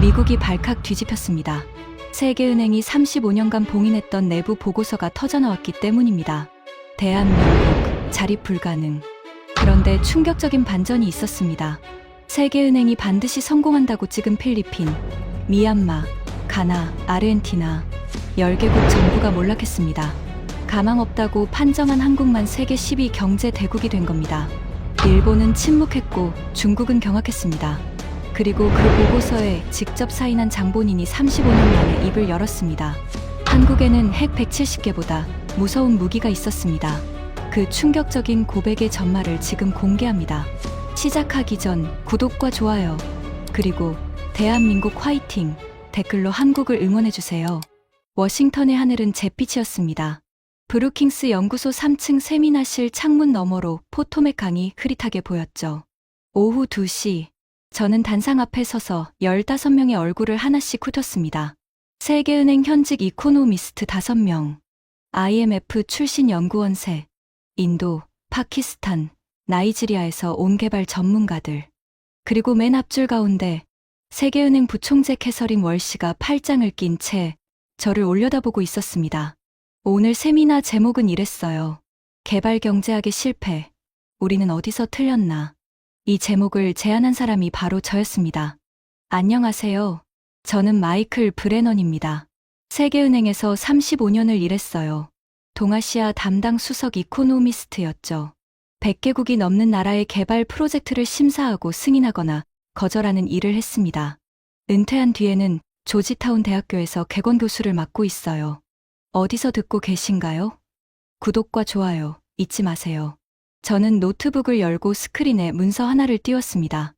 미국이 발칵 뒤집혔습니다. 세계은행이 35년간 봉인했던 내부 보고서가 터져나왔기 때문입니다. 대한민국, 자립 불가능. 그런데 충격적인 반전이 있었습니다. 세계은행이 반드시 성공한다고 찍은 필리핀, 미얀마, 가나, 아르헨티나 10개국 전부가 몰락했습니다. 가망 없다고 판정한 한국만 세계 10위 경제 대국이 된 겁니다. 일본은 침묵했고 중국은 경악했습니다. 그리고 그 보고서에 직접 사인한 장본인이 35년 만에 입을 열었습니다. 한국에는 핵 170개보다 무서운 무기가 있었습니다. 그 충격적인 고백의 전말을 지금 공개합니다. 시작하기 전 구독과 좋아요, 그리고 대한민국 화이팅 댓글로 한국을 응원해주세요. 워싱턴의 하늘은 잿빛이었습니다. 브루킹스 연구소 3층 세미나실 창문 너머로 포토맥 강이 흐릿하게 보였죠. 오후 2시, 저는 단상 앞에 서서 15명의 얼굴을 하나씩 훑었습니다. 세계은행 현직 이코노미스트 5명, IMF 출신 연구원 셋, 인도, 파키스탄, 나이지리아에서 온 개발 전문가들, 그리고 맨 앞줄 가운데 세계은행 부총재 캐서린 월시가 팔짱을 낀 채 저를 올려다보고 있었습니다. 오늘 세미나 제목은 이랬어요. 개발경제학의 실패, 우리는 어디서 틀렸나. 이 제목을 제안한 사람이 바로 저였습니다. 안녕하세요. 저는 마이클 브레넌입니다. 세계은행에서 35년을 일했어요. 동아시아 담당 수석 이코노미스트였죠. 100개국이 넘는 나라의 개발 프로젝트를 심사하고 승인하거나 거절하는 일을 했습니다. 은퇴한 뒤에는 조지타운 대학교에서 객원 교수를 맡고 있어요. 어디서 듣고 계신가요? 구독과 좋아요 잊지 마세요. 저는 노트북을 열고 스크린에 문서 하나를 띄웠습니다.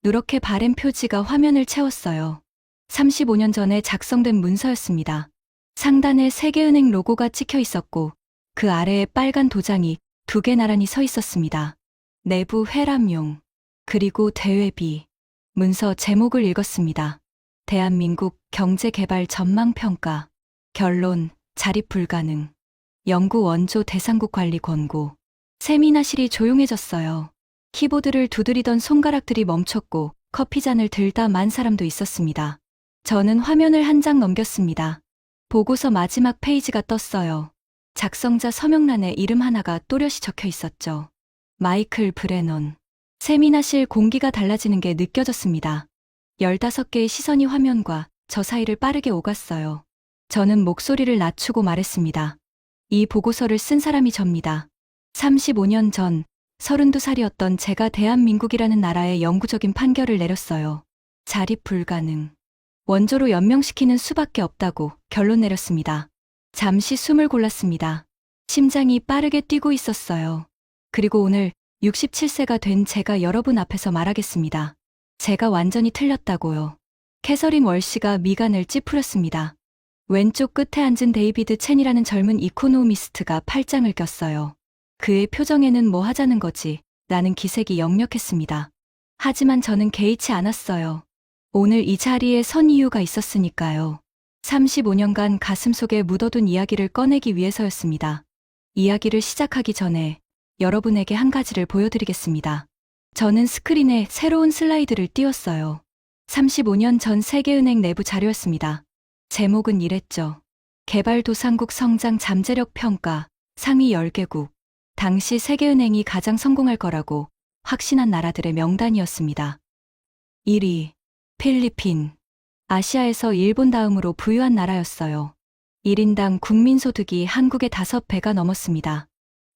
누렇게 바랜 표지가 화면을 채웠어요. 35년 전에 작성된 문서였습니다. 상단에 세계은행 로고가 찍혀 있었고 그 아래에 빨간 도장이 2개 나란히 서 있었습니다. 내부 회람용, 그리고 대외비. 문서 제목을 읽었습니다. 대한민국 경제개발 전망평가. 결론, 자립 불가능. 연구 원조 대상국 관리 권고. 세미나실이 조용해졌어요. 키보드를 두드리던 손가락들이 멈췄고 커피잔을 들다 만 사람도 있었습니다. 저는 화면을 한 장 넘겼습니다. 보고서 마지막 페이지가 떴어요. 작성자 서명란에 이름 하나가 또렷이 적혀 있었죠. 마이클 브레넌. 세미나실 공기가 달라지는 게 느껴졌습니다. 15개의 시선이 화면과 저 사이를 빠르게 오갔어요. 저는 목소리를 낮추고 말했습니다. 이 보고서를 쓴 사람이 접니다. 35년 전 32살이었던 제가 대한민국이라는 나라에 영구적인 판결을 내렸어요. 자립 불가능. 원조로 연명시키는 수밖에 없다고 결론 내렸습니다. 잠시 숨을 골랐습니다. 심장이 빠르게 뛰고 있었어요. 그리고 오늘 67세가 된 제가 여러분 앞에서 말하겠습니다. 제가 완전히 틀렸다고요. 캐서린 월시가 미간을 찌푸렸습니다. 왼쪽 끝에 앉은 데이비드 첸이라는 젊은 이코노미스트가 팔짱을 꼈어요. 그의 표정에는 뭐 하자는 거지 라는 기색이 역력했습니다. 하지만 저는 개의치 않았어요. 오늘 이 자리에 선 이유가 있었으니까요. 35년간 가슴속에 묻어둔 이야기를 꺼내기 위해서였습니다. 이야기를 시작하기 전에 여러분에게 한 가지를 보여드리겠습니다. 저는 스크린에 새로운 슬라이드를 띄웠어요. 35년 전 세계은행 내부 자료였습니다. 제목은 이랬죠. 개발도상국 성장 잠재력 평가, 상위 10개국. 당시 세계은행이 가장 성공할 거라고 확신한 나라들의 명단이었습니다. 1위, 필리핀. 아시아에서 일본 다음으로 부유한 나라였어요. 1인당 국민소득이 한국의 5배가 넘었습니다.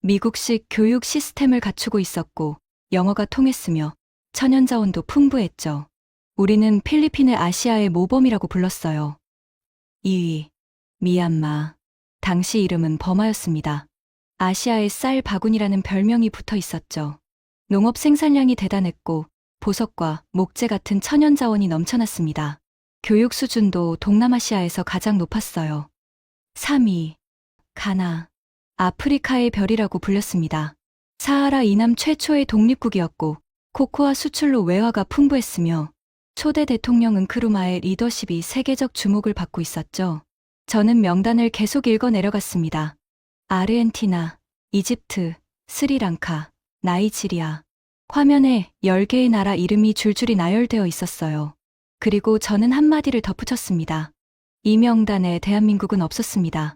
미국식 교육 시스템을 갖추고 있었고 영어가 통했으며 천연자원도 풍부했죠. 우리는 필리핀을 아시아의 모범이라고 불렀어요. 2위, 미얀마. 당시 이름은 버마였습니다. 아시아의 쌀 바구니라는 별명이 붙어 있었죠. 농업 생산량이 대단했고 보석과 목재 같은 천연자원이 넘쳐났습니다. 교육 수준도 동남아시아에서 가장 높았어요. 3위, 가나. 아프리카의 별이라고 불렸습니다. 사하라 이남 최초의 독립국이었고 코코아 수출로 외화가 풍부했으며 초대 대통령 은크루마의 리더십이 세계적 주목을 받고 있었죠. 저는 명단을 계속 읽어 내려갔습니다. 아르헨티나, 이집트, 스리랑카, 나이지리아. 화면에 10개의 나라 이름이 줄줄이 나열되어 있었어요. 그리고 저는 한마디를 덧붙였습니다. 이 명단에 대한민국은 없었습니다.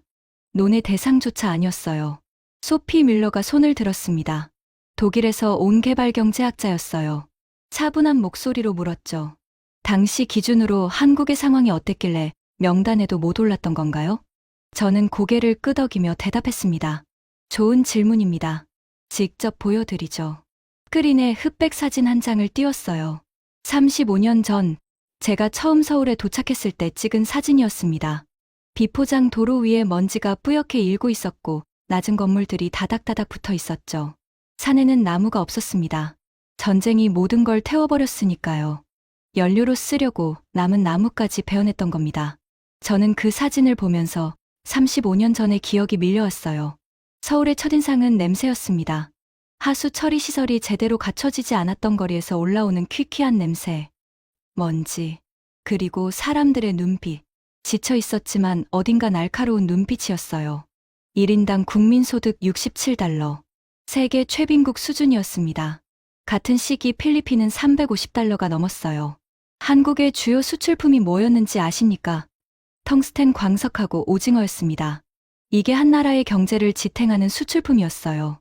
논의 대상조차 아니었어요. 소피 밀러가 손을 들었습니다. 독일에서 온 개발경제학자였어요. 차분한 목소리로 물었죠. 당시 기준으로 한국의 상황이 어땠길래 명단에도 못 올랐던 건가요? 저는 고개를 끄덕이며 대답했습니다. 좋은 질문입니다. 직접 보여드리죠. 스크린에 흑백 사진 한 장을 띄웠어요. 35년 전 제가 처음 서울에 도착했을 때 찍은 사진이었습니다. 비포장 도로 위에 먼지가 뿌옇게 일고 있었고 낮은 건물들이 다닥다닥 붙어 있었죠. 산에는 나무가 없었습니다. 전쟁이 모든 걸 태워버렸으니까요. 연료로 쓰려고 남은 나무까지 베어냈던 겁니다. 저는 그 사진을 보면서 35년 전의 기억이 밀려왔어요. 서울의 첫인상은 냄새였습니다. 하수 처리 시설이 제대로 갖춰지지 않았던 거리에서 올라오는 퀴퀴한 냄새, 먼지, 그리고 사람들의 눈빛. 지쳐 있었지만 어딘가 날카로운 눈빛이었어요. 1인당 국민소득 67달러. 세계 최빈국 수준이었습니다. 같은 시기 필리핀은 350달러가 넘었어요. 한국의 주요 수출품이 뭐였는지 아십니까? 텅스텐 광석하고 오징어였습니다. 이게 한 나라의 경제를 지탱하는 수출품이었어요.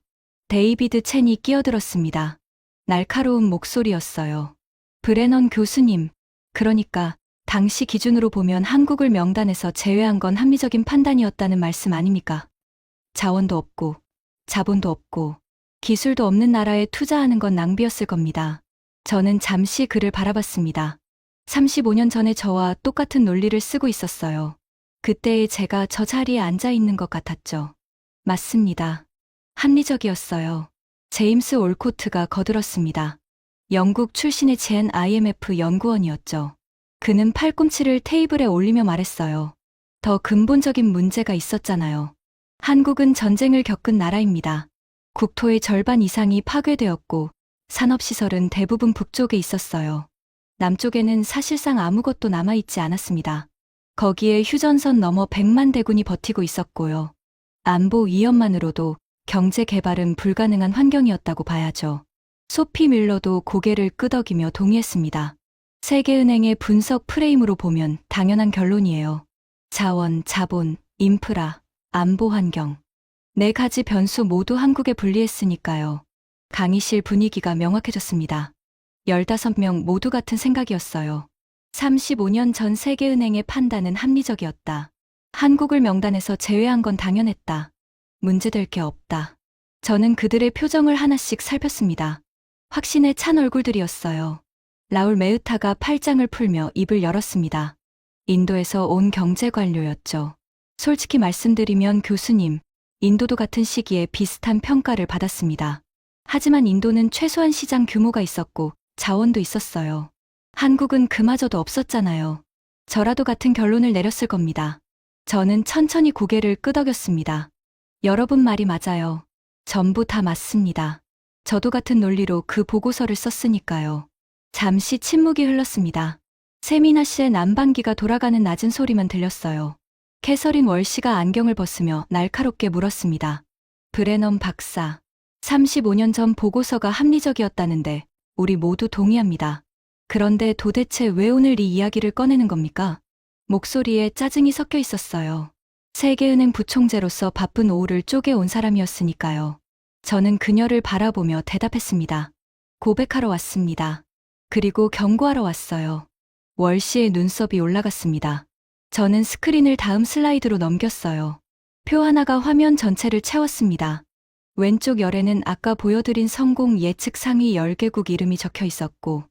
데이비드 첸이 끼어들었습니다. 날카로운 목소리였어요. 브레넌 교수님, 그러니까 당시 기준으로 보면 한국을 명단에서 제외한 건 합리적인 판단이었다는 말씀 아닙니까? 자원도 없고, 자본도 없고, 기술도 없는 나라에 투자하는 건 낭비였을 겁니다. 저는 잠시 그를 바라봤습니다. 35년 전에 저와 똑같은 논리를 쓰고 있었어요. 그때의 제가 저 자리에 앉아 있는 것 같았죠. 맞습니다. 합리적이었어요. 제임스 올코트가 거들었습니다. 영국 출신의 젠 IMF 연구원이었죠. 그는 팔꿈치를 테이블에 올리며 말했어요. 더 근본적인 문제가 있었잖아요. 한국은 전쟁을 겪은 나라입니다. 국토의 절반 이상이 파괴되었고 산업시설은 대부분 북쪽에 있었어요. 남쪽에는 사실상 아무것도 남아있지 않았습니다. 거기에 휴전선 넘어 100만 대군이 버티고 있었고요. 안보 위협만으로도 경제 개발은 불가능한 환경이었다고 봐야죠. 소피 밀러도 고개를 끄덕이며 동의했습니다. 세계은행의 분석 프레임으로 보면 당연한 결론이에요. 자원, 자본, 인프라, 안보 환경. 네 가지 변수 모두 한국에 불리했으니까요. 강의실 분위기가 명확해졌습니다. 15명 모두 같은 생각이었어요. 35년 전 세계은행의 판단은 합리적이었다. 한국을 명단에서 제외한 건 당연했다. 문제될 게 없다. 저는 그들의 표정을 하나씩 살폈습니다. 확신에 찬 얼굴들이었어요. 라울 메으타가 팔짱을 풀며 입을 열었습니다. 인도에서 온 경제관료였죠. 솔직히 말씀드리면 교수님, 인도도 같은 시기에 비슷한 평가를 받았습니다. 하지만 인도는 최소한 시장 규모가 있었고 자원도 있었어요. 한국은 그마저도 없었잖아요. 저라도 같은 결론을 내렸을 겁니다. 저는 천천히 고개를 끄덕였습니다. 여러분 말이 맞아요. 전부 다 맞습니다. 저도 같은 논리로 그 보고서를 썼으니까요. 잠시 침묵이 흘렀습니다. 세미나 씨의 난방기가 돌아가는 낮은 소리만 들렸어요. 캐서린 월시가 안경을 벗으며 날카롭게 물었습니다. 브레넌 박사, 35년 전 보고서가 합리적이었다는데 우리 모두 동의합니다. 그런데 도대체 왜 오늘 이 이야기를 꺼내는 겁니까? 목소리에 짜증이 섞여 있었어요. 세계은행 부총재로서 바쁜 오후를 쪼개온 사람이었으니까요. 저는 그녀를 바라보며 대답했습니다. 고백하러 왔습니다. 그리고 경고하러 왔어요. 월시의 눈썹이 올라갔습니다. 저는 스크린을 다음 슬라이드로 넘겼어요. 표 하나가 화면 전체를 채웠습니다. 왼쪽 열에는 아까 보여드린 성공 예측 상위 10개국 이름이 적혀 있었고,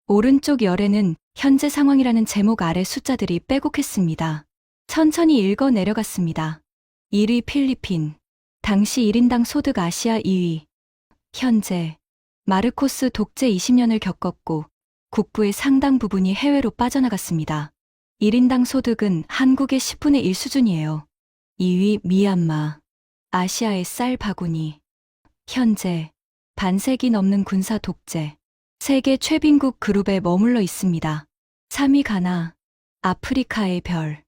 오른쪽 열에는 현재 상황이라는 제목 아래 숫자들이 빼곡했습니다. 천천히 읽어 내려갔습니다. 1위 필리핀. 당시 1인당 소득 아시아 2위. 현재. 마르코스 독재 20년을 겪었고 국부의 상당 부분이 해외로 빠져나갔습니다. 1인당 소득은 한국의 10분의 1 수준이에요. 2위 미얀마. 아시아의 쌀 바구니. 현재. 반세기 넘는 군사 독재. 세계 최빈국 그룹에 머물러 있습니다. 3위 가나. 아프리카의 별.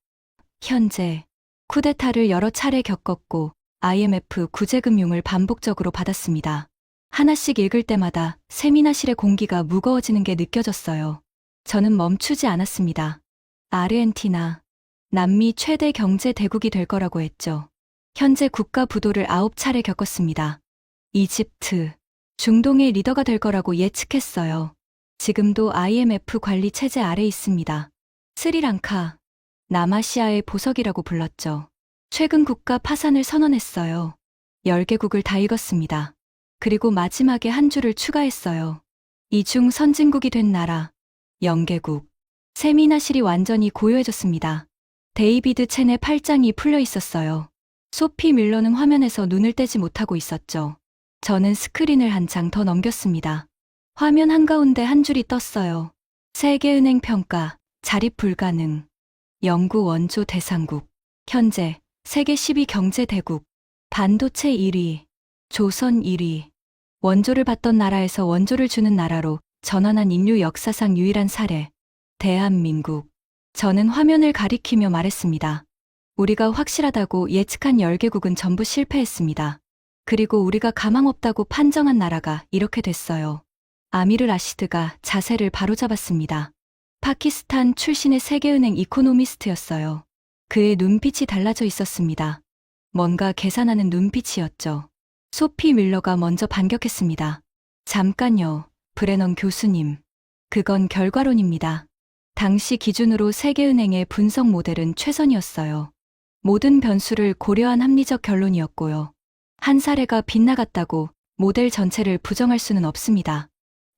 현재. 쿠데타를 여러 차례 겪었고 IMF 구제금융을 반복적으로 받았습니다. 하나씩 읽을 때마다 세미나실의 공기가 무거워지는 게 느껴졌어요. 저는 멈추지 않았습니다. 아르헨티나, 남미 최대 경제 대국이 될 거라고 했죠. 현재 국가 부도를 9차례 겪었습니다. 이집트, 중동의 리더가 될 거라고 예측했어요. 지금도 IMF 관리 체제 아래 있습니다. 스리랑카, 남아시아의 보석이라고 불렀죠. 최근 국가 파산을 선언했어요. 10개국을 다 읽었습니다. 그리고 마지막에 한 줄을 추가했어요. 이중 선진국이 된 나라, 0개국. 세미나실이 완전히 고요해졌습니다. 데이비드 첸의 팔짱이 풀려 있었어요. 소피 밀러는 화면에서 눈을 떼지 못하고 있었죠. 저는 스크린을 한 장 더 넘겼습니다. 화면 한가운데 한 줄이 떴어요. 세계은행 평가, 자립 불가능. 영구 원조 대상국. 현재 세계 10위 경제 대국. 반도체 1위. 조선 1위. 원조를 받던 나라에서 원조를 주는 나라로 전환한 인류 역사상 유일한 사례. 대한민국. 저는 화면을 가리키며 말했습니다. 우리가 확실하다고 예측한 10개국은 전부 실패했습니다. 그리고 우리가 가망 없다고 판정한 나라가 이렇게 됐어요. 아미르 라시드가 자세를 바로잡았습니다. 파키스탄 출신의 세계은행 이코노미스트였어요. 그의 눈빛이 달라져 있었습니다. 뭔가 계산하는 눈빛이었죠. 소피 밀러가 먼저 반격했습니다. 잠깐요, 브레넌 교수님. 그건 결과론입니다. 당시 기준으로 세계은행의 분석 모델은 최선이었어요. 모든 변수를 고려한 합리적 결론이었고요. 한 사례가 빗나갔다고 모델 전체를 부정할 수는 없습니다.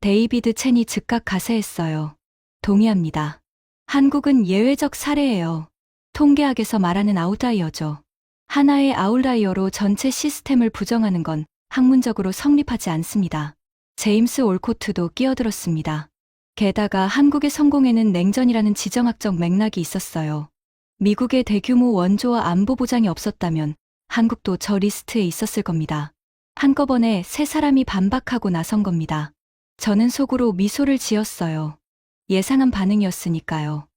데이비드 첸이 즉각 가세했어요. 동의합니다. 한국은 예외적 사례예요. 통계학에서 말하는 아웃라이어죠. 하나의 아웃라이어로 전체 시스템을 부정하는 건 학문적으로 성립하지 않습니다. 제임스 올코트도 끼어들었습니다. 게다가 한국의 성공에는 냉전이라는 지정학적 맥락이 있었어요. 미국의 대규모 원조와 안보 보장이 없었다면 한국도 저 리스트에 있었을 겁니다. 한꺼번에 세 사람이 반박하고 나선 겁니다. 저는 속으로 미소를 지었어요. 예상한 반응이었으니까요.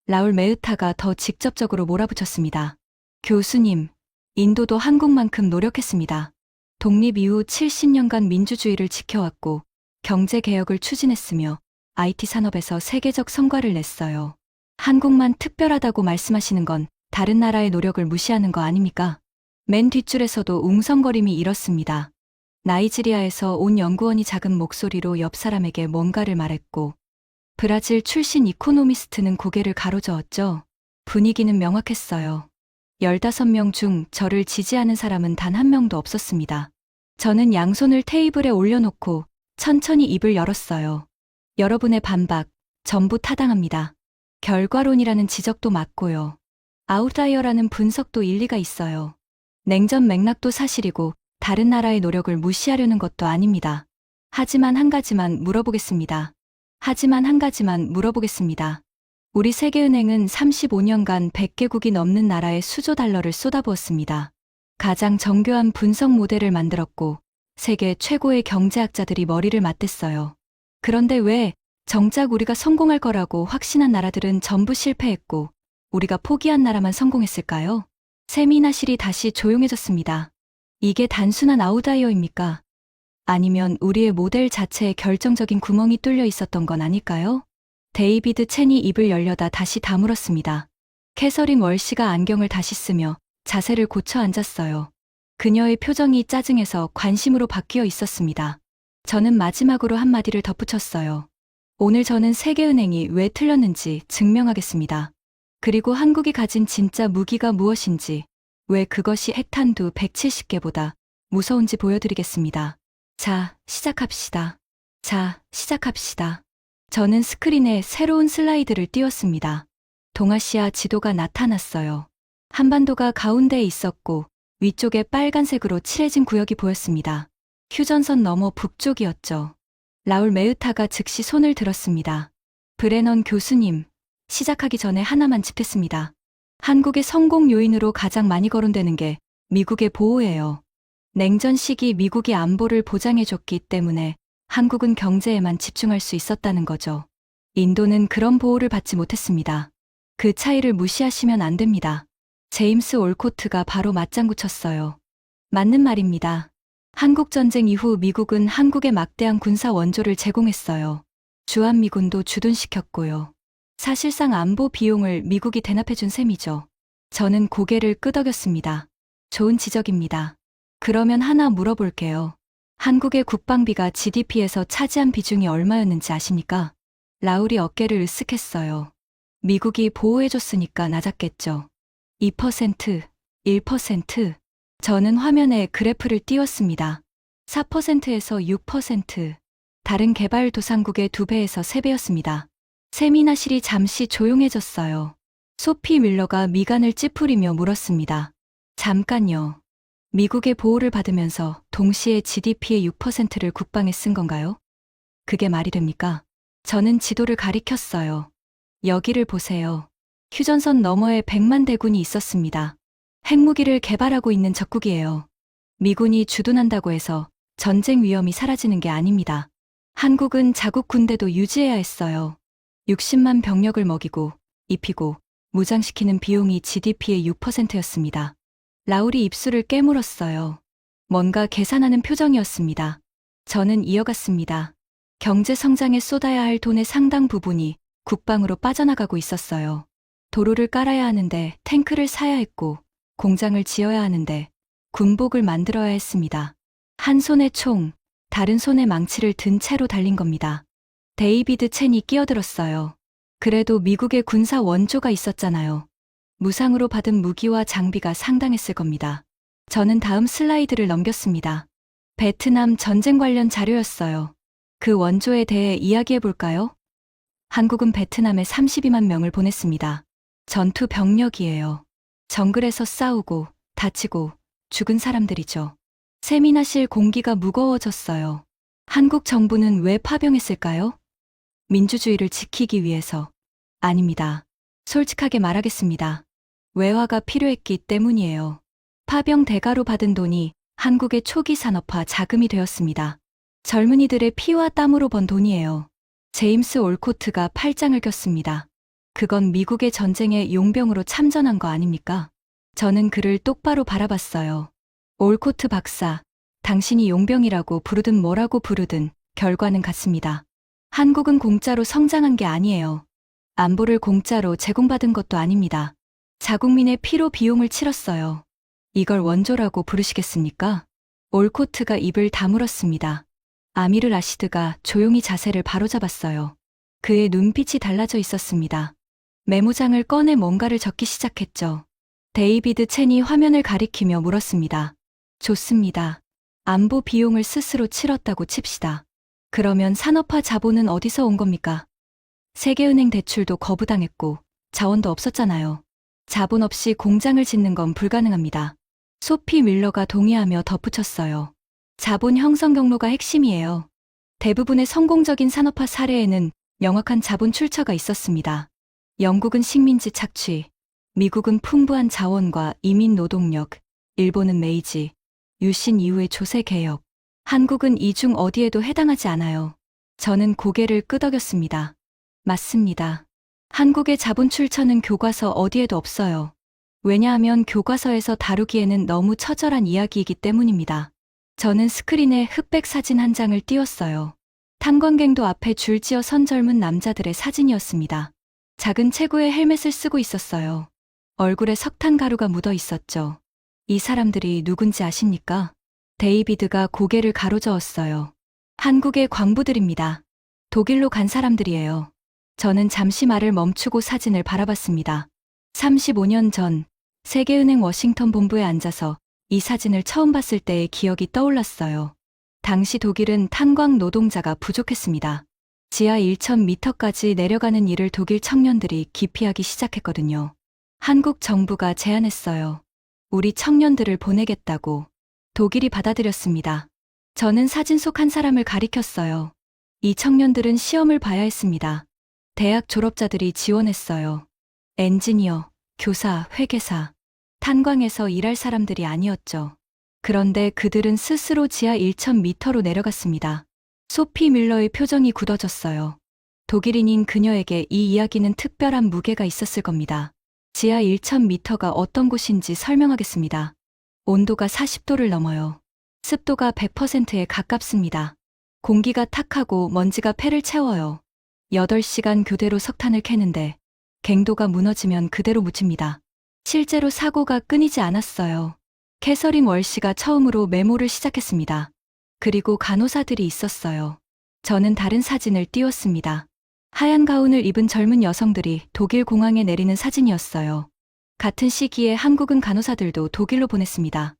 라울 메으타가 더 직접적으로 몰아붙였습니다. 교수님, 인도도 한국만큼 노력했습니다. 독립 이후 70년간 민주주의를 지켜왔고 경제개혁을 추진했으며 IT 산업에서 세계적 성과를 냈어요. 한국만 특별하다고 말씀하시는 건 다른 나라의 노력을 무시하는 거 아닙니까? 맨 뒷줄에서도 웅성거림이 일었습니다. 나이지리아에서 온 연구원이 작은 목소리로 옆 사람에게 뭔가를 말했고 브라질 출신 이코노미스트는 고개를 가로저었죠. 분위기는 명확했어요. 15명 중 저를 지지하는 사람은 단 한 명도 없었습니다. 저는 양손을 테이블에 올려놓고 천천히 입을 열었어요. 여러분의 반박, 전부 타당합니다. 결과론이라는 지적도 맞고요. 아웃라이어라는 분석도 일리가 있어요. 냉전 맥락도 사실이고 다른 나라의 노력을 무시하려는 것도 아닙니다. 하지만 한 가지만 물어보겠습니다. 우리 세계은행은 35년간 100개국이 넘는 나라에 수조 달러를 쏟아부었습니다. 가장 정교한 분석 모델을 만들었고 세계 최고의 경제학자들이 머리를 맞댔어요. 그런데 왜 정작 우리가 성공할 거라고 확신한 나라들은 전부 실패했고 우리가 포기한 나라만 성공했을까요? 세미나실이 다시 조용해졌습니다. 이게 단순한 아웃라이어입니까? 아니면 우리의 모델 자체에 결정적인 구멍이 뚫려 있었던 건 아닐까요? 데이비드 첸이 입을 열려다 다시 다물었습니다. 캐서린 월시가 안경을 다시 쓰며 자세를 고쳐 앉았어요. 그녀의 표정이 짜증에서 관심으로 바뀌어 있었습니다. 저는 마지막으로 한마디를 덧붙였어요. 오늘 저는 세계은행이 왜 틀렸는지 증명하겠습니다. 그리고 한국이 가진 진짜 무기가 무엇인지, 왜 그것이 핵탄두 170개보다 무서운지 보여드리겠습니다. 자, 시작합시다. 저는 스크린에 새로운 슬라이드를 띄웠습니다. 동아시아 지도가 나타났어요. 한반도가 가운데에 있었고 위쪽에 빨간색으로 칠해진 구역이 보였습니다. 휴전선 너머 북쪽이었죠. 라울 메으타가 즉시 손을 들었습니다. 브레넌 교수님, 시작하기 전에 하나만 짚겠습니다. 한국의 성공 요인으로 가장 많이 거론되는 게 미국의 보호예요. 냉전 시기 미국이 안보를 보장해줬기 때문에 한국은 경제에만 집중할 수 있었다는 거죠. 인도는 그런 보호를 받지 못했습니다. 그 차이를 무시하시면 안 됩니다. 제임스 올코트가 바로 맞장구 쳤어요. 맞는 말입니다. 한국전쟁 이후 미국은 한국에 막대한 군사 원조를 제공했어요. 주한미군도 주둔시켰고요. 사실상 안보 비용을 미국이 대납해준 셈이죠. 저는 고개를 끄덕였습니다. 좋은 지적입니다. 그러면 하나 물어볼게요. 한국의 국방비가 GDP에서 차지한 비중이 얼마였는지 아십니까? 라울이 어깨를 으쓱했어요. 미국이 보호해줬으니까 낮았겠죠. 2%, 1%. 저는 화면에 그래프를 띄웠습니다. 4%에서 6%. 다른 개발도상국의 2배에서 3배였습니다. 세미나실이 잠시 조용해졌어요. 소피 밀러가 미간을 찌푸리며 물었습니다. 잠깐요. 미국의 보호를 받으면서 동시에 GDP의 6%를 국방에 쓴 건가요? 그게 말이 됩니까? 저는 지도를 가리켰어요. 여기를 보세요. 휴전선 너머에 100만 대군이 있었습니다. 핵무기를 개발하고 있는 적국이에요. 미군이 주둔한다고 해서 전쟁 위험이 사라지는 게 아닙니다. 한국은 자국 군대도 유지해야 했어요. 60만 병력을 먹이고, 입히고, 무장시키는 비용이 GDP의 6%였습니다. 라울이 입술을 깨물었어요. 뭔가 계산하는 표정이었습니다. 저는 이어갔습니다. 경제 성장에 쏟아야 할 돈의 상당 부분이 국방으로 빠져나가고 있었어요. 도로를 깔아야 하는데 탱크를 사야 했고, 공장을 지어야 하는데 군복을 만들어야 했습니다. 한 손에 총, 다른 손에 망치를 든 채로 달린 겁니다. 데이비드 첸이 끼어들었어요. 그래도 미국의 군사 원조가 있었잖아요. 무상으로 받은 무기와 장비가 상당했을 겁니다. 저는 다음 슬라이드를 넘겼습니다. 베트남 전쟁 관련 자료였어요. 그 원조에 대해 이야기해 볼까요? 한국은 베트남에 32만 명을 보냈습니다. 전투 병력이에요. 정글에서 싸우고, 다치고, 죽은 사람들이죠. 세미나실 공기가 무거워졌어요. 한국 정부는 왜 파병했을까요? 민주주의를 지키기 위해서. 아닙니다. 솔직하게 말하겠습니다. 외화가 필요했기 때문이에요. 파병 대가로 받은 돈이 한국의 초기 산업화 자금이 되었습니다. 젊은이들의 피와 땀으로 번 돈이에요. 제임스 올코트가 팔짱을 꼈습니다. 그건 미국의 전쟁에 용병으로 참전한 거 아닙니까? 저는 그를 똑바로 바라봤어요. 올코트 박사, 당신이 용병이라고 부르든 뭐라고 부르든 결과는 같습니다. 한국은 공짜로 성장한 게 아니에요. 안보를 공짜로 제공받은 것도 아닙니다. 자국민의 피로 비용을 치렀어요. 이걸 원조라고 부르시겠습니까? 올코트가 입을 다물었습니다. 아미르 라시드가 조용히 자세를 바로잡았어요. 그의 눈빛이 달라져 있었습니다. 메모장을 꺼내 뭔가를 적기 시작했죠. 데이비드 첸이 화면을 가리키며 물었습니다. 좋습니다. 안보 비용을 스스로 치렀다고 칩시다. 그러면 산업화 자본은 어디서 온 겁니까? 세계은행 대출도 거부당했고 자원도 없었잖아요. 자본 없이 공장을 짓는 건 불가능합니다. 소피 밀러가 동의하며 덧붙였어요. 자본 형성 경로가 핵심이에요. 대부분의 성공적인 산업화 사례에는 명확한 자본 출처가 있었습니다. 영국은 식민지 착취, 미국은 풍부한 자원과 이민 노동력, 일본은 메이지, 유신 이후의 조세 개혁, 한국은 이 중 어디에도 해당하지 않아요. 저는 고개를 끄덕였습니다. 맞습니다. 한국의 자본 출처는 교과서 어디에도 없어요. 왜냐하면 교과서에서 다루기에는 너무 처절한 이야기이기 때문입니다. 저는 스크린에 흑백 사진 한 장을 띄웠어요. 탄광갱도 앞에 줄지어 선 젊은 남자들의 사진이었습니다. 작은 체구의 헬멧을 쓰고 있었어요. 얼굴에 석탄 가루가 묻어 있었죠. 이 사람들이 누군지 아십니까? 데이비드가 고개를 가로저었어요. 한국의 광부들입니다. 독일로 간 사람들이에요. 저는 잠시 말을 멈추고 사진을 바라봤습니다. 35년 전 세계은행 워싱턴 본부에 앉아서 이 사진을 처음 봤을 때의 기억이 떠올랐어요. 당시 독일은 탄광 노동자가 부족했습니다. 지하 1,000m까지 내려가는 일을 독일 청년들이 기피하기 시작했거든요. 한국 정부가 제안했어요. 우리 청년들을 보내겠다고. 독일이 받아들였습니다. 저는 사진 속 한 사람을 가리켰어요. 이 청년들은 시험을 봐야 했습니다. 대학 졸업자들이 지원했어요. 엔지니어, 교사, 회계사, 탄광에서 일할 사람들이 아니었죠. 그런데 그들은 스스로 지하 1,000m로 내려갔습니다. 소피 밀러의 표정이 굳어졌어요. 독일인인 그녀에게 이 이야기는 특별한 무게가 있었을 겁니다. 지하 1,000m가 어떤 곳인지 설명하겠습니다. 온도가 40도를 넘어요. 습도가 100%에 가깝습니다. 공기가 탁하고 먼지가 폐를 채워요. 8시간 교대로 석탄을 캐는데 갱도가 무너지면 그대로 묻힙니다. 실제로 사고가 끊이지 않았어요. 캐서린 월시가 처음으로 메모를 시작했습니다. 그리고 간호사들이 있었어요. 저는 다른 사진을 띄웠습니다. 하얀 가운을 입은 젊은 여성들이 독일 공항에 내리는 사진이었어요. 같은 시기에 한국은 간호사들도 독일로 보냈습니다.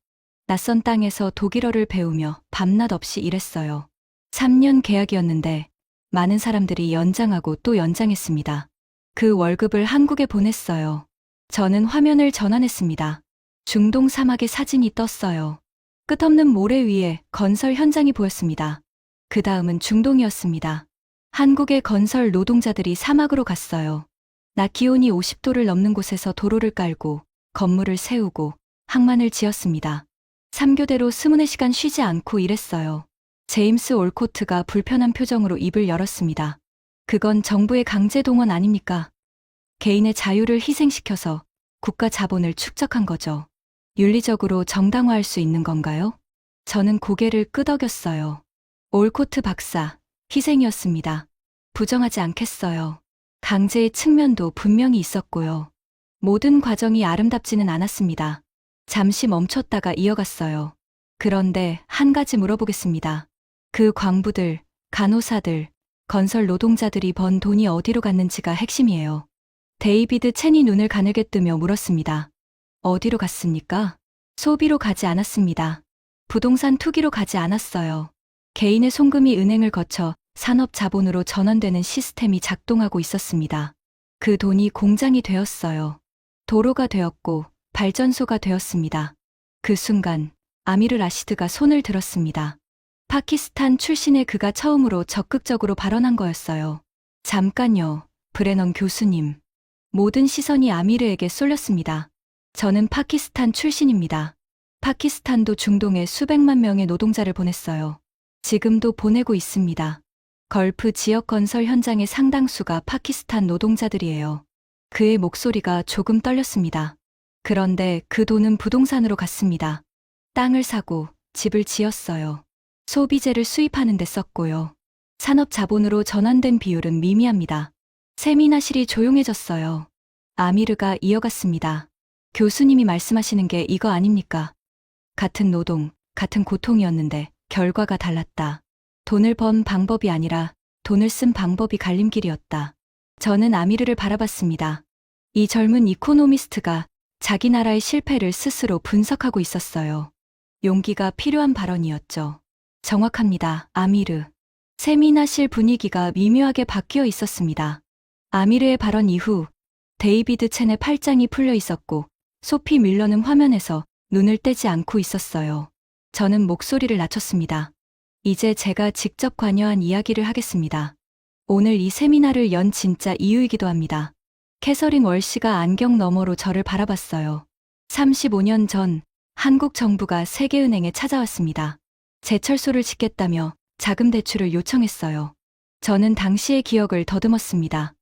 낯선 땅에서 독일어를 배우며 밤낮 없이 일했어요. 3년 계약이었는데 많은 사람들이 연장하고 또 연장했습니다. 그 월급을 한국에 보냈어요. 저는 화면을 전환했습니다. 중동 사막의 사진이 떴어요. 끝없는 모래 위에 건설 현장이 보였습니다. 그 다음은 중동이었습니다. 한국의 건설 노동자들이 사막으로 갔어요. 낮 기온이 50도를 넘는 곳에서 도로를 깔고 건물을 세우고 항만을 지었습니다. 3교대로 24시간 쉬지 않고 일했어요. 제임스 올코트가 불편한 표정으로 입을 열었습니다. 그건 정부의 강제 동원 아닙니까? 개인의 자유를 희생시켜서 국가 자본을 축적한 거죠. 윤리적으로 정당화할 수 있는 건가요? 저는 고개를 끄덕였어요. 올코트 박사, 희생이었습니다. 부정하지 않겠어요. 강제의 측면도 분명히 있었고요. 모든 과정이 아름답지는 않았습니다. 잠시 멈췄다가 이어갔어요. 그런데 한 가지 물어보겠습니다. 그 광부들, 간호사들, 건설 노동자들이 번 돈이 어디로 갔는지가 핵심이에요. 데이비드 첸이 눈을 가늘게 뜨며 물었습니다. 어디로 갔습니까? 소비로 가지 않았습니다. 부동산 투기로 가지 않았어요. 개인의 송금이 은행을 거쳐 산업 자본으로 전환되는 시스템이 작동하고 있었습니다. 그 돈이 공장이 되었어요. 도로가 되었고 발전소가 되었습니다. 그 순간 아미르 라시드가 손을 들었습니다. 파키스탄 출신의 그가 처음으로 적극적으로 발언한 거였어요. 잠깐요, 브레넌 교수님. 모든 시선이 아미르에게 쏠렸습니다. 저는 파키스탄 출신입니다. 파키스탄도 중동에 수백만 명의 노동자를 보냈어요. 지금도 보내고 있습니다. 걸프 지역 건설 현장의 상당수가 파키스탄 노동자들이에요. 그의 목소리가 조금 떨렸습니다. 그런데 그 돈은 부동산으로 갔습니다. 땅을 사고 집을 지었어요. 소비재를 수입하는 데 썼고요. 산업 자본으로 전환된 비율은 미미합니다. 세미나실이 조용해졌어요. 아미르가 이어갔습니다. 교수님이 말씀하시는 게 이거 아닙니까? 같은 노동, 같은 고통이었는데 결과가 달랐다. 돈을 번 방법이 아니라 돈을 쓴 방법이 갈림길이었다. 저는 아미르를 바라봤습니다. 이 젊은 이코노미스트가 자기 나라의 실패를 스스로 분석하고 있었어요. 용기가 필요한 발언이었죠. 정확합니다, 아미르. 세미나실 분위기가 미묘하게 바뀌어 있었습니다. 아미르의 발언 이후 데이비드 첸의 팔짱이 풀려 있었고 소피 밀러는 화면에서 눈을 떼지 않고 있었어요. 저는 목소리를 낮췄습니다. 이제 제가 직접 관여한 이야기를 하겠습니다. 오늘 이 세미나를 연 진짜 이유이기도 합니다. 캐서린 월시가 안경 너머로 저를 바라봤어요. 35년 전 한국 정부가 세계은행에 찾아왔습니다. 제철소를 짓겠다며 자금 대출을 요청했어요. 저는 당시의 기억을 더듬었습니다.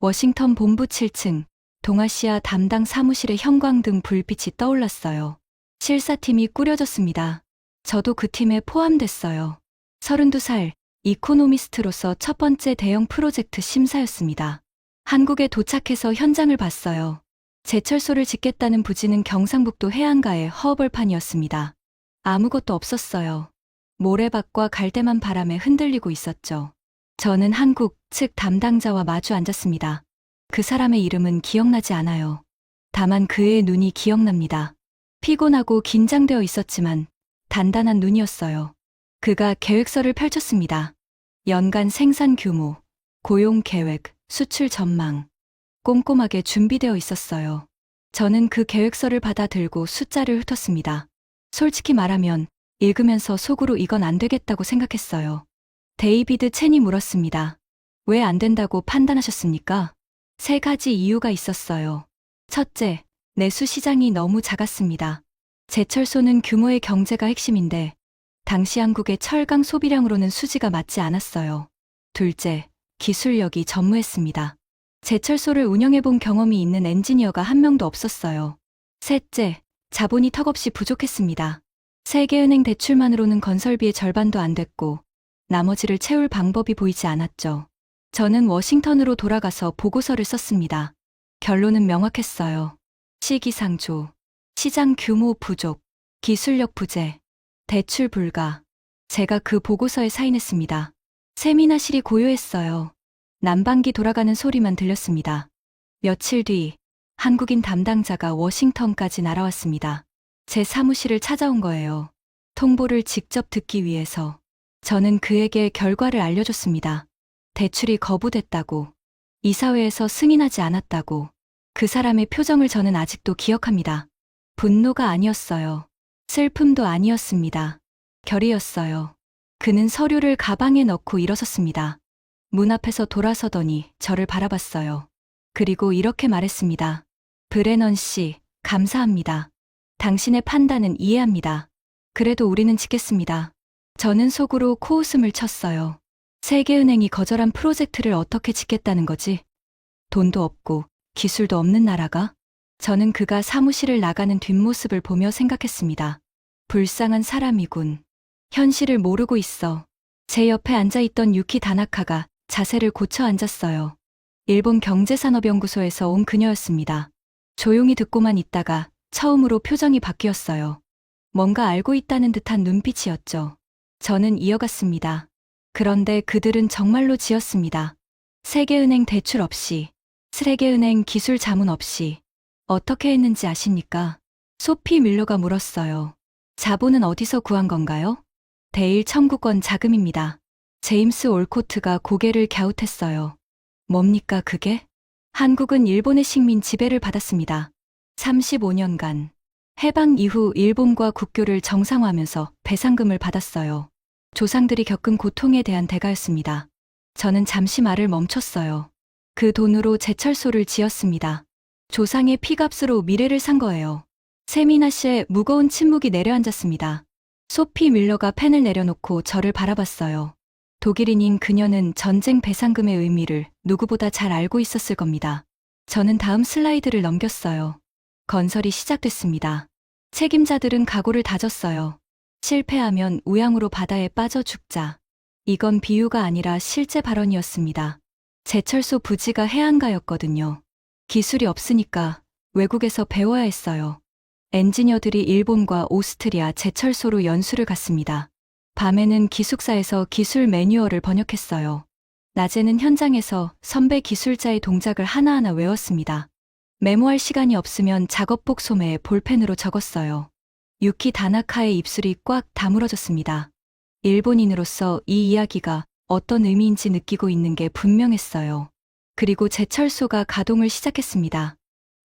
워싱턴 본부 7층, 동아시아 담당 사무실의 형광등 불빛이 떠올랐어요. 실사팀이 꾸려졌습니다. 저도 그 팀에 포함됐어요. 32살, 이코노미스트로서 첫 번째 대형 프로젝트 심사였습니다. 한국에 도착해서 현장을 봤어요. 제철소를 짓겠다는 부지는 경상북도 해안가의 허벌판이었습니다. 아무것도 없었어요. 모래밭과 갈대만 바람에 흔들리고 있었죠. 저는 한국 측 담당자와 마주 앉았습니다. 그 사람의 이름은 기억나지 않아요. 다만 그의 눈이 기억납니다. 피곤하고 긴장되어 있었지만 단단한 눈이었어요. 그가 계획서를 펼쳤습니다. 연간 생산 규모, 고용 계획, 수출 전망. 꼼꼼하게 준비되어 있었어요. 저는 그 계획서를 받아 들고 숫자를 훑었습니다. 솔직히 말하면 읽으면서 속으로 이건 안 되겠다고 생각했어요. 데이비드 첸이 물었습니다. 왜 안 된다고 판단하셨습니까? 3가지 이유가 있었어요. 첫째, 내수 시장이 너무 작았습니다. 제철소는 규모의 경제가 핵심인데 당시 한국의 철강 소비량으로는 수지가 맞지 않았어요. 둘째, 기술력이 전무했습니다. 제철소를 운영해본 경험이 있는 엔지니어가 한 명도 없었어요. 셋째, 자본이 턱없이 부족했습니다. 세계은행 대출만으로는 건설비의 절반도 안 됐고 나머지를 채울 방법이 보이지 않았죠. 저는 워싱턴으로 돌아가서 보고서를 썼습니다. 결론은 명확했어요. 시기상조, 시장 규모 부족, 기술력 부재, 대출 불가. 제가 그 보고서에 사인했습니다. 세미나실이 고요했어요. 난방기 돌아가는 소리만 들렸습니다. 며칠 뒤 한국인 담당자가 워싱턴까지 날아왔습니다. 제 사무실을 찾아온 거예요. 통보를 직접 듣기 위해서. 저는 그에게 결과를 알려줬습니다. 대출이 거부됐다고, 이사회에서 승인하지 않았다고. 그 사람의 표정을 저는 아직도 기억합니다. 분노가 아니었어요. 슬픔도 아니었습니다. 결의였어요. 그는 서류를 가방에 넣고 일어섰습니다. 문 앞에서 돌아서더니 저를 바라봤어요. 그리고 이렇게 말했습니다. 브레넌 씨, 감사합니다. 당신의 판단은 이해합니다. 그래도 우리는 지켰습니다. 저는 속으로 코웃음을 쳤어요. 세계은행이 거절한 프로젝트를 어떻게 지켰다는 거지? 돈도 없고 기술도 없는 나라가? 저는 그가 사무실을 나가는 뒷모습을 보며 생각했습니다. 불쌍한 사람이군. 현실을 모르고 있어. 제 옆에 앉아있던 유키 다나카가 자세를 고쳐 앉았어요. 일본 경제산업연구소에서 온 그녀였습니다. 조용히 듣고만 있다가 처음으로 표정이 바뀌었어요. 뭔가 알고 있다는 듯한 눈빛이었죠. 저는 이어갔습니다. 그런데 그들은 정말로 지었습니다. 세계은행 대출 없이, 세계은행 기술 자문 없이. 어떻게 했는지 아십니까? 소피 밀러가 물었어요. 자본은 어디서 구한 건가요? 대일 청구권 자금입니다. 제임스 올코트가 고개를 갸웃했어요. 뭡니까 그게? 한국은 일본의 식민 지배를 받았습니다. 35년간. 해방 이후 일본과 국교를 정상화하면서 배상금을 받았어요. 조상들이 겪은 고통에 대한 대가였습니다. 저는 잠시 말을 멈췄어요. 그 돈으로 제철소를 지었습니다. 조상의 피값으로 미래를 산 거예요. 세미나 씨의 무거운 침묵이 내려앉았습니다. 소피 밀러가 펜을 내려놓고 저를 바라봤어요. 독일인인 그녀는 전쟁 배상금의 의미를 누구보다 잘 알고 있었을 겁니다. 저는 다음 슬라이드를 넘겼어요. 건설이 시작됐습니다. 책임자들은 각오를 다졌어요. 실패하면 우양으로 바다에 빠져 죽자. 이건 비유가 아니라 실제 발언이었습니다. 제철소 부지가 해안가였거든요. 기술이 없으니까 외국에서 배워야 했어요. 엔지니어들이 일본과 오스트리아 제철소로 연수를 갔습니다. 밤에는 기숙사에서 기술 매뉴얼을 번역했어요. 낮에는 현장에서 선배 기술자의 동작을 하나하나 외웠습니다. 메모할 시간이 없으면 작업복 소매에 볼펜으로 적었어요. 유키 다나카의 입술이 꽉 다물어졌습니다. 일본인으로서 이 이야기가 어떤 의미인지 느끼고 있는 게 분명했어요. 그리고 제철소가 가동을 시작했습니다.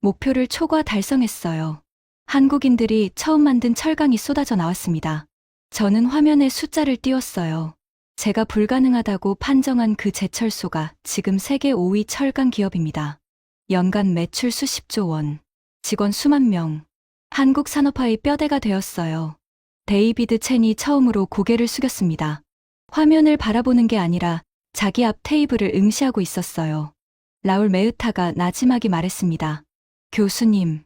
목표를 초과 달성했어요. 한국인들이 처음 만든 철강이 쏟아져 나왔습니다. 저는 화면에 숫자를 띄웠어요. 제가 불가능하다고 판정한 그 제철소가 지금 세계 5위 철강 기업입니다. 연간 매출 수십조 원, 직원 수만 명. 한국 산업화의 뼈대가 되었어요. 데이비드 첸이 처음으로 고개를 숙였습니다. 화면을 바라보는 게 아니라 자기 앞 테이블을 응시하고 있었어요. 라울 메으타가 나지막이 말했습니다. 교수님,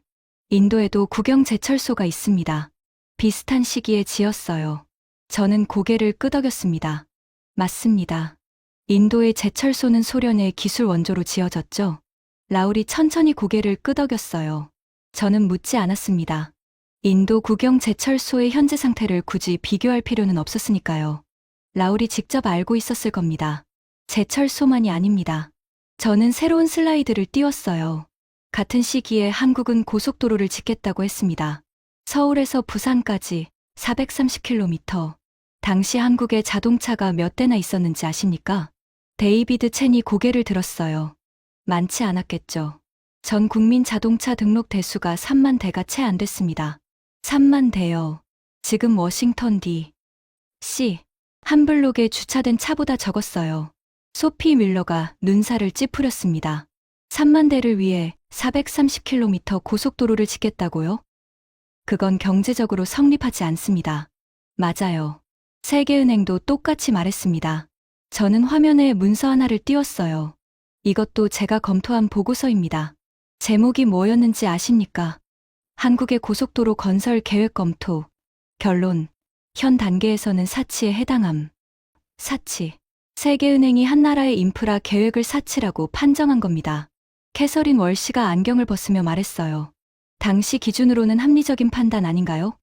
인도에도 국영 제철소가 있습니다. 비슷한 시기에 지었어요. 저는 고개를 끄덕였습니다. 맞습니다. 인도의 제철소는 소련의 기술 원조로 지어졌죠. 라울이 천천히 고개를 끄덕였어요. 저는 묻지 않았습니다. 인도 국영 제철소의 현재 상태를 굳이 비교할 필요는 없었으니까요. 라울이 직접 알고 있었을 겁니다. 제철소만이 아닙니다. 저는 새로운 슬라이드를 띄웠어요. 같은 시기에 한국은 고속도로를 짓겠다고 했습니다. 서울에서 부산까지 430km. 당시 한국에 자동차가 몇 대나 있었는지 아십니까? 데이비드 첸이 고개를 들었어요. 많지 않았겠죠. 전 국민 자동차 등록 대수가 3만 대가 채 안 됐습니다. 3만 대요. 지금 워싱턴 D.C. 한 블록에 주차된 차보다 적었어요. 소피 밀러가 눈살을 찌푸렸습니다. 3만 대를 위해 430km 고속도로를 짓겠다고요? 그건 경제적으로 성립하지 않습니다. 맞아요. 세계은행도 똑같이 말했습니다. 저는 화면에 문서 하나를 띄웠어요. 이것도 제가 검토한 보고서입니다. 제목이 뭐였는지 아십니까? 한국의 고속도로 건설 계획 검토. 결론. 현 단계에서는 사치에 해당함. 사치. 세계은행이 한 나라의 인프라 계획을 사치라고 판정한 겁니다. 캐서린 월시가 안경을 벗으며 말했어요. 당시 기준으로는 합리적인 판단 아닌가요?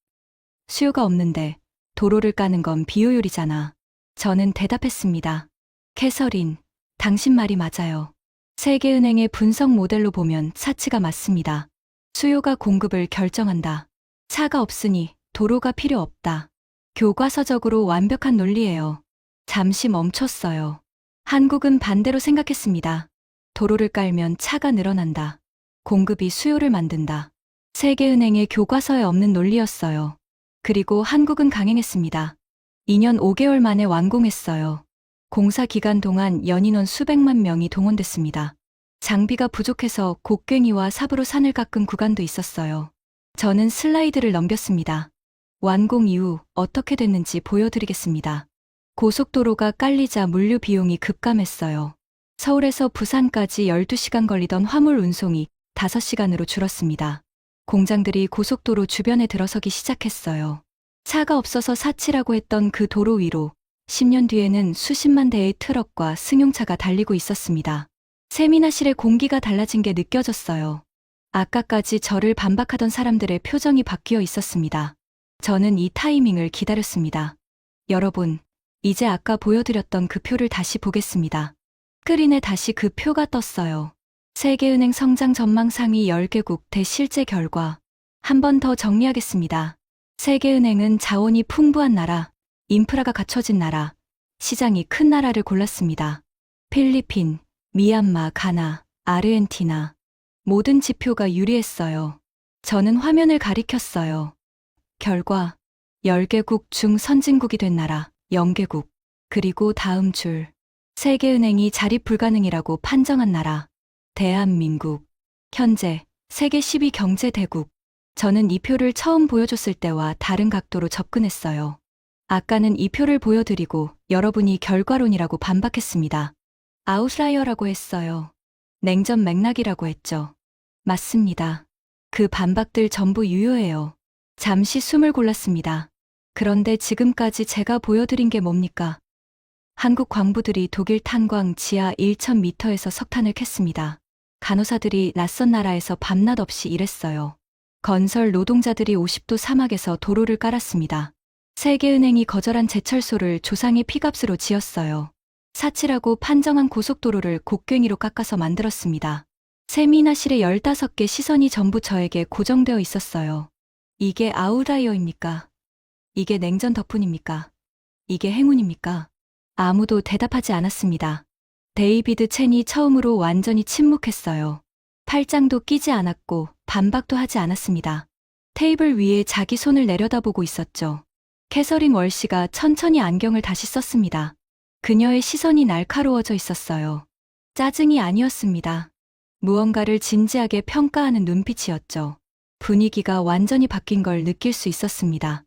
수요가 없는데 도로를 까는 건 비효율이잖아. 저는 대답했습니다. 캐서린, 당신 말이 맞아요. 세계은행의 분석 모델로 보면 사치가 맞습니다. 수요가 공급을 결정한다. 차가 없으니 도로가 필요 없다. 교과서적으로 완벽한 논리예요. 잠시 멈췄어요. 한국은 반대로 생각했습니다. 도로를 깔면 차가 늘어난다. 공급이 수요를 만든다. 세계은행의 교과서에 없는 논리였어요. 그리고 한국은 강행했습니다. 2년 5개월 만에 완공했어요. 공사 기간 동안 연인원 수백만 명이 동원됐습니다. 장비가 부족해서 곡괭이와 삽으로 산을 깎은 구간도 있었어요. 저는 슬라이드를 넘겼습니다. 완공 이후 어떻게 됐는지 보여드리겠습니다. 고속도로가 깔리자 물류 비용이 급감했어요. 서울에서 부산까지 12시간 걸리던 화물 운송이 5시간으로 줄었습니다. 공장들이 고속도로 주변에 들어서기 시작했어요. 차가 없어서 사치라고 했던 그 도로 위로 10년 뒤에는 수십만 대의 트럭과 승용차가 달리고 있었습니다. 세미나실의 공기가 달라진 게 느껴졌어요. 아까까지 저를 반박하던 사람들의 표정이 바뀌어 있었습니다. 저는 이 타이밍을 기다렸습니다. 여러분, 이제 아까 보여드렸던 그 표를 다시 보겠습니다. 스크린에 다시 그 표가 떴어요. 세계은행 성장 전망 상위 10개국 대실제 결과. 한 번 더 정리하겠습니다. 세계은행은 자원이 풍부한 나라, 인프라가 갖춰진 나라, 시장이 큰 나라를 골랐습니다. 필리핀, 미얀마, 가나, 아르헨티나. 모든 지표가 유리했어요. 저는 화면을 가리켰어요. 결과 10개국 중 선진국이 된 나라 0개국, 그리고 다음 줄. 세계은행이 자립 불가능이라고 판정한 나라 대한민국. 현재 세계 10위 경제 대국. 저는 이 표를 처음 보여줬을 때와 다른 각도로 접근했어요. 아까는 이 표를 보여드리고 여러분이 결과론이라고 반박했습니다. 아웃라이어라고 했어요. 냉전 맥락이라고 했죠. 맞습니다. 그 반박들 전부 유효해요. 잠시 숨을 골랐습니다. 그런데 지금까지 제가 보여드린 게 뭡니까? 한국 광부들이 독일 탄광 지하 1,000m에서 석탄을 캤습니다. 간호사들이 낯선 나라에서 밤낮 없이 일했어요. 건설 노동자들이 50도 사막에서 도로를 깔았습니다. 세계은행이 거절한 제철소를 조상의 피값으로 지었어요. 사치라고 판정한 고속도로를 곡괭이로 깎아서 만들었습니다. 세미나실에 15개 시선이 전부 저에게 고정되어 있었어요. 이게 아웃라이어입니까? 이게 냉전 덕분입니까? 이게 행운입니까? 아무도 대답하지 않았습니다. 데이비드 첸이 처음으로 완전히 침묵했어요. 팔짱도 끼지 않았고 반박도 하지 않았습니다. 테이블 위에 자기 손을 내려다보고 있었죠. 캐서린 월시가 천천히 안경을 다시 썼습니다. 그녀의 시선이 날카로워져 있었어요. 짜증이 아니었습니다. 무언가를 진지하게 평가하는 눈빛이었죠. 분위기가 완전히 바뀐 걸 느낄 수 있었습니다.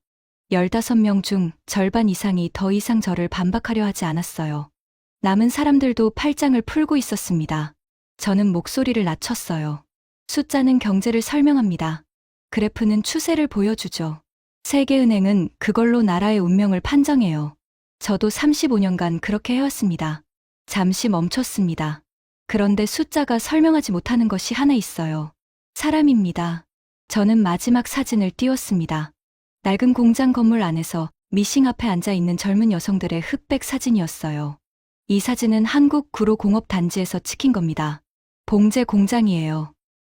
15명 중 절반 이상이 더 이상 저를 반박하려 하지 않았어요. 남은 사람들도 팔짱을 풀고 있었습니다. 저는 목소리를 낮췄어요. 숫자는 경제를 설명합니다. 그래프는 추세를 보여주죠. 세계은행은 그걸로 나라의 운명을 판정해요. 저도 35년간 그렇게 해왔습니다. 잠시 멈췄습니다. 그런데 숫자가 설명하지 못하는 것이 하나 있어요. 사람입니다. 저는 마지막 사진을 띄웠습니다. 낡은 공장 건물 안에서 미싱 앞에 앉아 있는 젊은 여성들의 흑백 사진이었어요. 이 사진은 한국 구로공업단지에서 찍힌 겁니다. 봉제 공장이에요.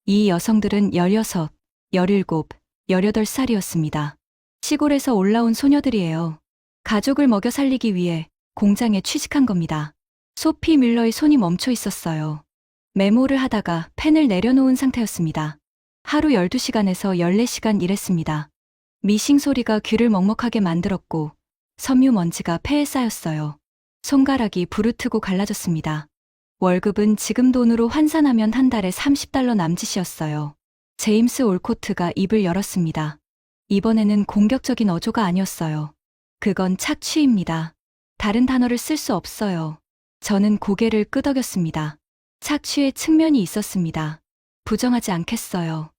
이 여성들은 16, 17, 18살이었습니다. 시골에서 올라온 소녀들이에요. 가족을 먹여 살리기 위해 공장에 취직한 겁니다. 소피 밀러의 손이 멈춰 있었어요. 메모를 하다가 펜을 내려놓은 상태였습니다. 하루 12시간에서 14시간 일했습니다. 미싱 소리가 귀를 먹먹하게 만들었고 섬유 먼지가 폐에 쌓였어요. 손가락이 부르트고 갈라졌습니다. 월급은 지금 돈으로 환산하면 한 달에 $30 남짓이었어요. 제임스 올코트가 입을 열었습니다. 이번에는 공격적인 어조가 아니었어요. 그건 착취입니다. 다른 단어를 쓸 수 없어요. 저는 고개를 끄덕였습니다. 착취의 측면이 있었습니다. 부정하지 않겠어요.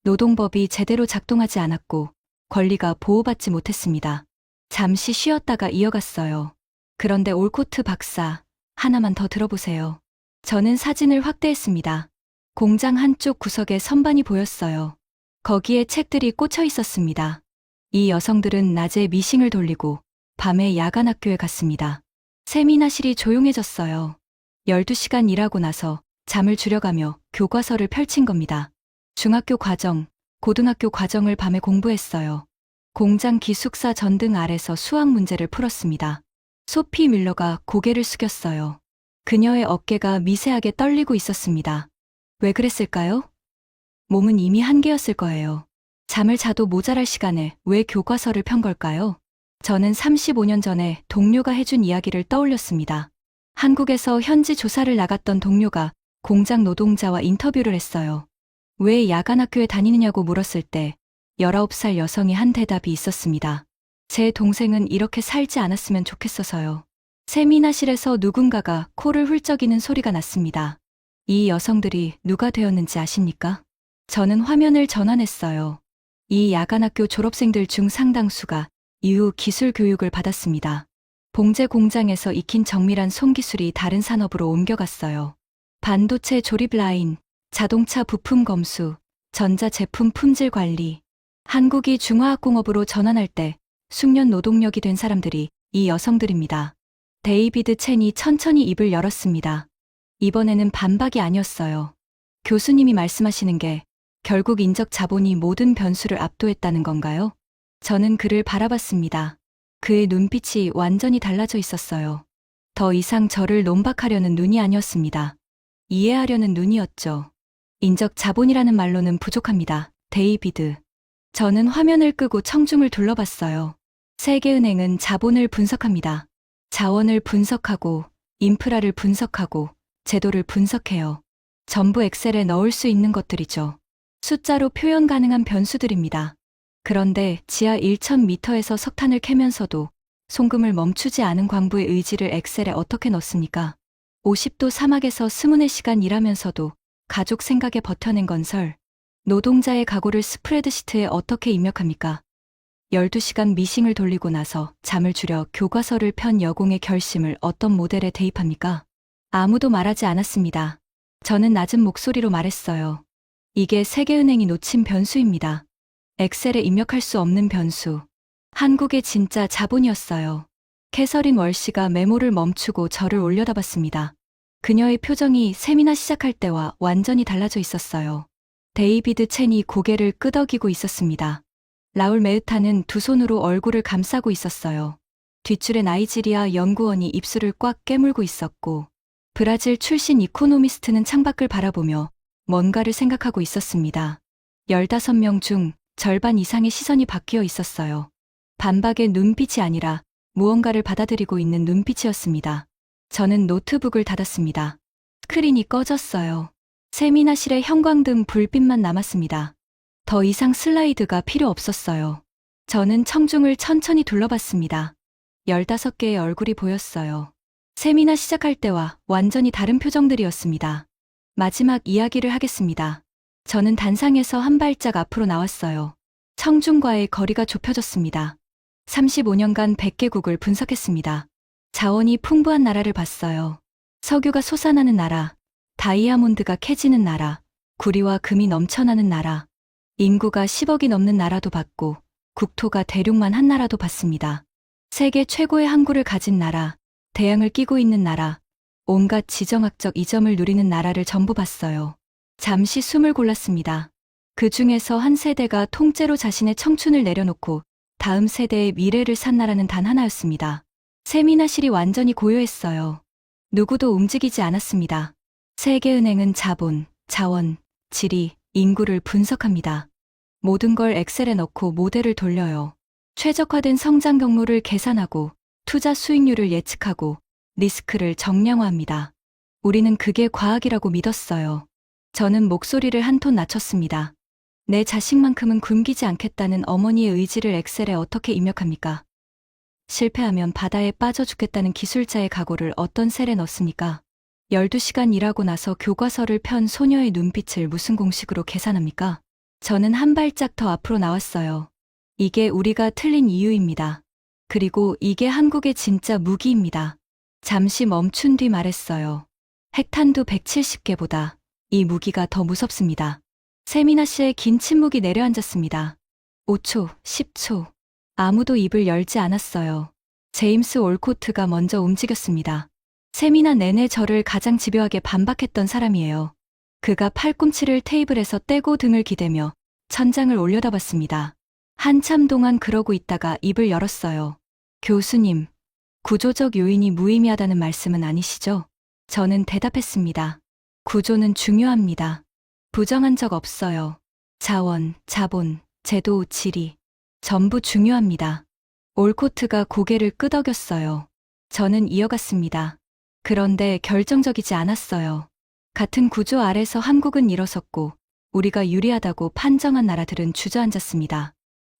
노동법이 제대로 작동하지 않았고 권리가 보호받지 못했습니다. 잠시 쉬었다가 이어갔어요. 그런데 올코트 박사, 하나만 더 들어보세요. 저는 사진을 확대했습니다. 공장 한쪽 구석에 선반이 보였어요. 거기에 책들이 꽂혀 있었습니다. 이 여성들은 낮에 미싱을 돌리고 밤에 야간 학교에 갔습니다. 세미나실이 조용해졌어요. 12시간 일하고 나서 잠을 줄여가며 교과서를 펼친 겁니다. 중학교 과정, 고등학교 과정을 밤에 공부했어요. 공장 기숙사 전등 아래서 수학 문제를 풀었습니다. 소피 밀러가 고개를 숙였어요. 그녀의 어깨가 미세하게 떨리고 있었습니다. 왜 그랬을까요? 몸은 이미 한계였을 거예요. 잠을 자도 모자랄 시간에 왜 교과서를 편 걸까요? 저는 35년 전에 동료가 해준 이야기를 떠올렸습니다. 한국에서 현지 조사를 나갔던 동료가 공장 노동자와 인터뷰를 했어요. 왜 야간 학교에 다니느냐고 물었을 때 19살 여성이 한 대답이 있었습니다. 제 동생은 이렇게 살지 않았으면 좋겠어서요. 세미나실에서 누군가가 코를 훌쩍이는 소리가 났습니다. 이 여성들이 누가 되었는지 아십니까? 저는 화면을 전환했어요. 이 야간학교 졸업생들 중 상당수가 이후 기술 교육을 받았습니다. 봉제 공장에서 익힌 정밀한 손기술이 다른 산업으로 옮겨갔어요. 반도체 조립 라인, 자동차 부품 검수, 전자제품 품질 관리. 한국이 중화학공업으로 전환할 때 숙련 노동력이 된 사람들이 이 여성들입니다. 데이비드 첸이 천천히 입을 열었습니다. 이번에는 반박이 아니었어요. 교수님이 말씀하시는 게 결국 인적 자본이 모든 변수를 압도했다는 건가요? 저는 그를 바라봤습니다. 그의 눈빛이 완전히 달라져 있었어요. 더 이상 저를 논박하려는 눈이 아니었습니다. 이해하려는 눈이었죠. 인적 자본이라는 말로는 부족합니다. 데이비드. 저는 화면을 끄고 청중을 둘러봤어요. 세계은행은 자본을 분석합니다. 자원을 분석하고, 인프라를 분석하고, 제도를 분석해요. 전부 엑셀에 넣을 수 있는 것들이죠. 숫자로 표현 가능한 변수들입니다. 그런데 지하 1000m에서 석탄을 캐면서도 송금을 멈추지 않은 광부의 의지를 엑셀에 어떻게 넣습니까? 50도 사막에서 24시간 일하면서도 가족 생각에 버텨낸 건설, 노동자의 각오를 스프레드시트에 어떻게 입력합니까? 12시간 미싱을 돌리고 나서 잠을 줄여 교과서를 편 여공의 결심을 어떤 모델에 대입합니까? 아무도 말하지 않았습니다. 저는 낮은 목소리로 말했어요. 이게 세계은행이 놓친 변수입니다. 엑셀에 입력할 수 없는 변수. 한국의 진짜 자본이었어요. 캐서린 월시가 메모를 멈추고 저를 올려다봤습니다. 그녀의 표정이 세미나 시작할 때와 완전히 달라져 있었어요. 데이비드 첸이 고개를 끄덕이고 있었습니다. 라울 메으타는 두 손으로 얼굴을 감싸고 있었어요. 뒷줄에 나이지리아 연구원이 입술을 꽉 깨물고 있었고, 브라질 출신 이코노미스트는 창밖을 바라보며 뭔가를 생각하고 있었습니다. 15명 중 절반 이상의 시선이 바뀌어 있었어요. 반박의 눈빛이 아니라 무언가를 받아들이고 있는 눈빛이었습니다. 저는 노트북을 닫았습니다. 스크린이 꺼졌어요. 세미나실에 형광등 불빛만 남았습니다. 더 이상 슬라이드가 필요 없었어요. 저는 청중을 천천히 둘러봤습니다. 15개의 얼굴이 보였어요. 세미나 시작할 때와 완전히 다른 표정들이었습니다. 마지막 이야기를 하겠습니다. 저는 단상에서 한 발짝 앞으로 나왔어요. 청중과의 거리가 좁혀졌습니다. 35년간 100개국을 분석했습니다. 자원이 풍부한 나라를 봤어요. 석유가 솟아나는 나라, 다이아몬드가 캐지는 나라, 구리와 금이 넘쳐나는 나라, 인구가 10억이 넘는 나라도 봤고, 국토가 대륙만 한 나라도 봤습니다. 세계 최고의 항구를 가진 나라, 대양을 끼고 있는 나라, 온갖 지정학적 이점을 누리는 나라를 전부 봤어요. 잠시 숨을 골랐습니다. 그 중에서 한 세대가 통째로 자신의 청춘을 내려놓고 다음 세대의 미래를 산 나라는 단 하나였습니다. 세미나실이 완전히 고요했어요. 누구도 움직이지 않았습니다. 세계은행은 자본, 자원, 지리, 인구를 분석합니다. 모든 걸 엑셀에 넣고 모델을 돌려요. 최적화된 성장 경로를 계산하고 투자 수익률을 예측하고 리스크를 정량화합니다. 우리는 그게 과학이라고 믿었어요. 저는 목소리를 한 톤 낮췄습니다. 내 자식만큼은 굶기지 않겠다는 어머니의 의지를 엑셀에 어떻게 입력합니까? 실패하면 바다에 빠져 죽겠다는 기술자의 각오를 어떤 셀에 넣습니까? 12시간 일하고 나서 교과서를 편 소녀의 눈빛을 무슨 공식으로 계산합니까? 저는 한 발짝 더 앞으로 나왔어요. 이게 우리가 틀린 이유입니다. 그리고 이게 한국의 진짜 무기입니다. 잠시 멈춘 뒤 말했어요. 핵탄두 170개보다 이 무기가 더 무섭습니다. 세미나 씨의 긴 침묵이 내려앉았습니다. 5초, 10초. 아무도 입을 열지 않았어요. 제임스 올코트가 먼저 움직였습니다. 세미나 내내 저를 가장 집요하게 반박했던 사람이에요. 그가 팔꿈치를 테이블에서 떼고 등을 기대며 천장을 올려다봤습니다. 한참 동안 그러고 있다가 입을 열었어요. 교수님, 구조적 요인이 무의미하다는 말씀은 아니시죠? 저는 대답했습니다. 구조는 중요합니다. 부정한 적 없어요. 자원, 자본, 제도, 지리. 전부 중요합니다. 올코트가 고개를 끄덕였어요. 저는 이어갔습니다. 그런데 결정적이지 않았어요. 같은 구조 아래서 한국은 일어섰고 우리가 유리하다고 판정한 나라들은 주저앉았습니다.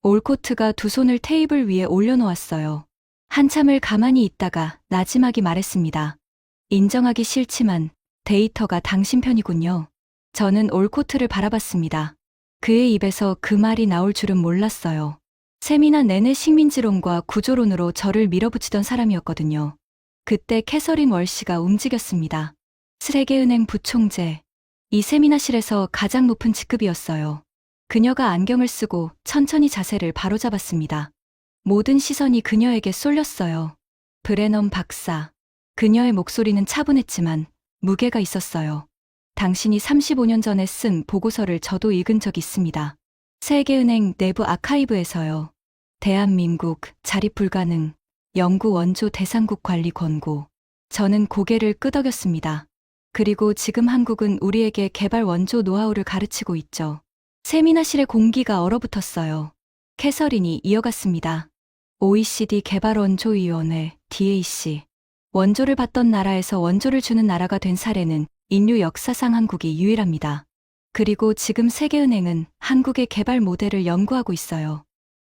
올코트가 두 손을 테이블 위에 올려놓았어요. 한참을 가만히 있다가 나지막이 말했습니다. 인정하기 싫지만 데이터가 당신 편이군요. 저는 올코트를 바라봤습니다. 그의 입에서 그 말이 나올 줄은 몰랐어요. 세미나 내내 식민지론과 구조론으로 저를 밀어붙이던 사람이었거든요. 그때 캐서린 월시가 움직였습니다. 세계은행 부총재. 이 세미나실에서 가장 높은 직급이었어요. 그녀가 안경을 쓰고 천천히 자세를 바로잡았습니다. 모든 시선이 그녀에게 쏠렸어요. 브레넌 박사. 그녀의 목소리는 차분했지만 무게가 있었어요. 당신이 35년 전에 쓴 보고서를 저도 읽은 적 있습니다. 세계은행 내부 아카이브에서요. 대한민국 자립 불가능 연구 원조 대상국 관리 권고. 저는 고개를 끄덕였습니다. 그리고 지금 한국은 우리에게 개발 원조 노하우를 가르치고 있죠. 세미나실의 공기가 얼어붙었어요. 캐서린이 이어갔습니다. OECD 개발원조위원회 DAC. 원조를 받던 나라에서 원조를 주는 나라가 된 사례는 인류 역사상 한국이 유일합니다. 그리고 지금 세계은행은 한국의 개발 모델을 연구하고 있어요.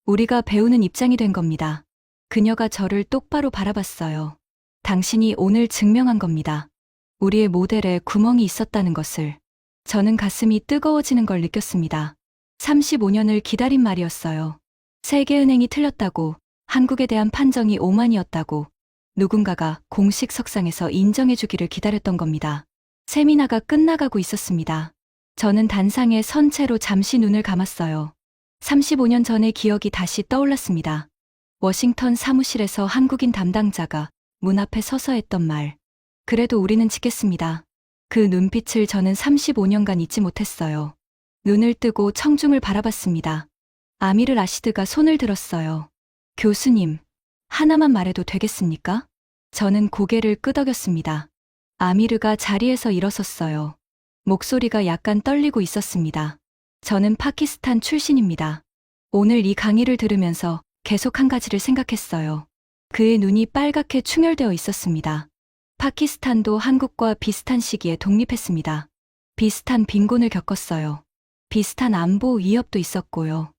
우리가 배우는 입장이 된 겁니다. 그녀가 저를 똑바로 바라봤어요. 당신이 오늘 증명한 겁니다. 우리의 모델에 구멍이 있었다는 것을. 저는 가슴이 뜨거워지는 걸 느꼈습니다. 35년을 기다린 말이었어요. 세계은행이 틀렸다고, 한국에 대한 판정이 오만이었다고, 누군가가 공식 석상에서 인정해주기를 기다렸던 겁니다. 세미나가 끝나가고 있었습니다. 저는 단상에 선 채로 잠시 눈을 감았어요. 35년 전의 기억이 다시 떠올랐습니다. 워싱턴 사무실에서 한국인 담당자가 문 앞에 서서 했던 말. 그래도 우리는 지켰습니다. 그 눈빛을 저는 35년간 잊지 못했어요. 눈을 뜨고 청중을 바라봤습니다. 아미르 라시드가 손을 들었어요. 교수님, 하나만 말해도 되겠습니까? 저는 고개를 끄덕였습니다. 아미르가 자리에서 일어섰어요. 목소리가 약간 떨리고 있었습니다. 저는 파키스탄 출신입니다. 오늘 이 강의를 들으면서 계속 한 가지를 생각했어요. 그의 눈이 빨갛게 충혈되어 있었습니다. 파키스탄도 한국과 비슷한 시기에 독립했습니다. 비슷한 빈곤을 겪었어요. 비슷한 안보 위협도 있었고요.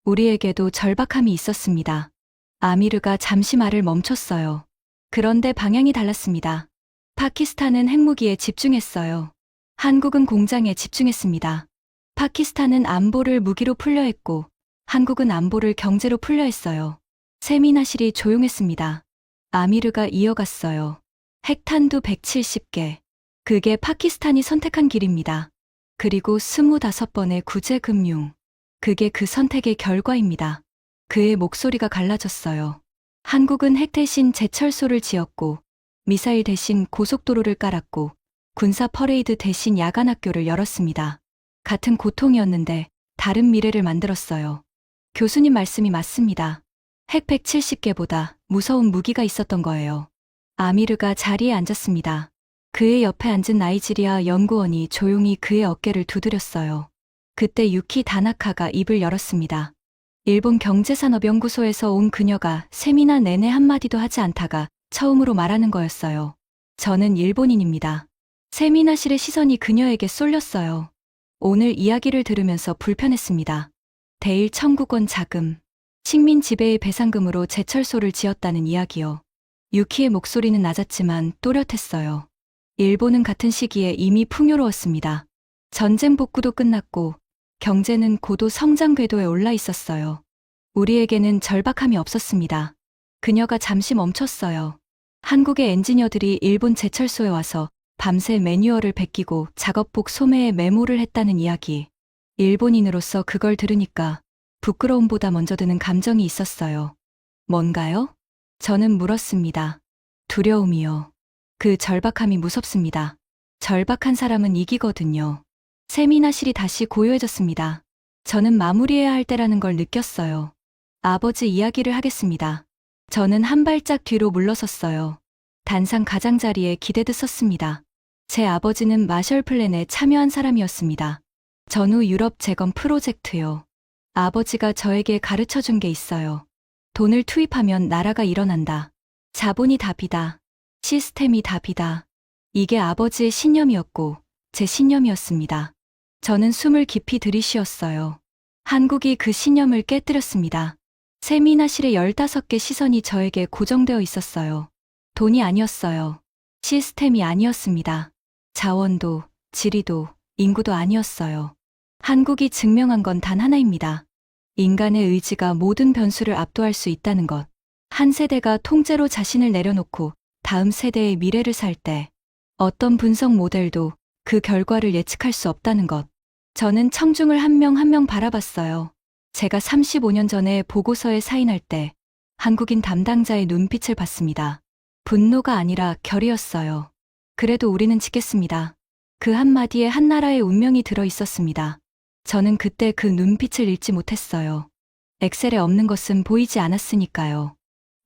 우리에게도 절박함이 있었습니다. 아미르가 잠시 말을 멈췄어요. 그런데 방향이 달랐습니다. 파키스탄은 핵무기에 집중했어요. 한국은 공장에 집중했습니다. 파키스탄은 안보를 무기로 풀려 했고, 한국은 안보를 경제로 풀려 했어요. 세미나실이 조용했습니다. 아미르가 이어갔어요. 핵탄두 170개. 그게 파키스탄이 선택한 길입니다. 그리고 25번의 구제금융. 그게 그 선택의 결과입니다. 그의 목소리가 갈라졌어요. 한국은 핵 대신 제철소를 지었고, 미사일 대신 고속도로를 깔았고, 군사 퍼레이드 대신 야간 학교를 열었습니다. 같은 고통이었는데 다른 미래를 만들었어요. 교수님 말씀이 맞습니다. 핵 170개보다 무서운 무기가 있었던 거예요. 아미르가 자리에 앉았습니다. 그의 옆에 앉은 나이지리아 연구원이 조용히 그의 어깨를 두드렸어요. 그때 유키 다나카가 입을 열었습니다. 일본 경제산업연구소에서 온 그녀가 세미나 내내 한마디도 하지 않다가 처음으로 말하는 거였어요. 저는 일본인입니다. 세미나실의 시선이 그녀에게 쏠렸어요. 오늘 이야기를 들으면서 불편했습니다. 대일 청구권 자금, 식민 지배의 배상금으로 제철소를 지었다는 이야기요. 유키의 목소리는 낮았지만 또렷했어요. 일본은 같은 시기에 이미 풍요로웠습니다. 전쟁 복구도 끝났고 경제는 고도 성장 궤도에 올라 있었어요. 우리에게는 절박함이 없었습니다. 그녀가 잠시 멈췄어요. 한국의 엔지니어들이 일본 제철소에 와서 밤새 매뉴얼을 베끼고 작업복 소매에 메모를 했다는 이야기. 일본인으로서 그걸 들으니까 부끄러움보다 먼저 드는 감정이 있었어요. 뭔가요? 저는 물었습니다. 두려움이요. 그 절박함이 무섭습니다. 절박한 사람은 이기거든요. 세미나실이 다시 고요해졌습니다. 저는 마무리해야 할 때라는 걸 느꼈어요. 아버지 이야기를 하겠습니다. 저는 한 발짝 뒤로 물러섰어요. 단상 가장자리에 기대듯 섰습니다. 제 아버지는 마셜 플랜에 참여한 사람이었습니다. 전후 유럽 재건 프로젝트요. 아버지가 저에게 가르쳐 준 게 있어요. 돈을 투입하면 나라가 일어난다. 자본이 답이다. 시스템이 답이다. 이게 아버지의 신념이었고 제 신념이었습니다. 저는 숨을 깊이 들이쉬었어요. 한국이 그 신념을 깨뜨렸습니다. 세미나실의 15개 시선이 저에게 고정되어 있었어요. 돈이 아니었어요. 시스템이 아니었습니다. 자원도, 지리도, 인구도 아니었어요. 한국이 증명한 건 단 하나입니다. 인간의 의지가 모든 변수를 압도할 수 있다는 것. 한 세대가 통째로 자신을 내려놓고 다음 세대의 미래를 살 때 어떤 분석 모델도 그 결과를 예측할 수 없다는 것. 저는 청중을 한 명 한 명 바라봤어요. 제가 35년 전에 보고서에 사인할 때 한국인 담당자의 눈빛을 봤습니다. 분노가 아니라 결의였어요. 그래도 우리는 지켰습니다. 그 한마디에 한 나라의 운명이 들어 있었습니다. 저는 그때 그 눈빛을 잃지 못했어요. 엑셀에 없는 것은 보이지 않았으니까요.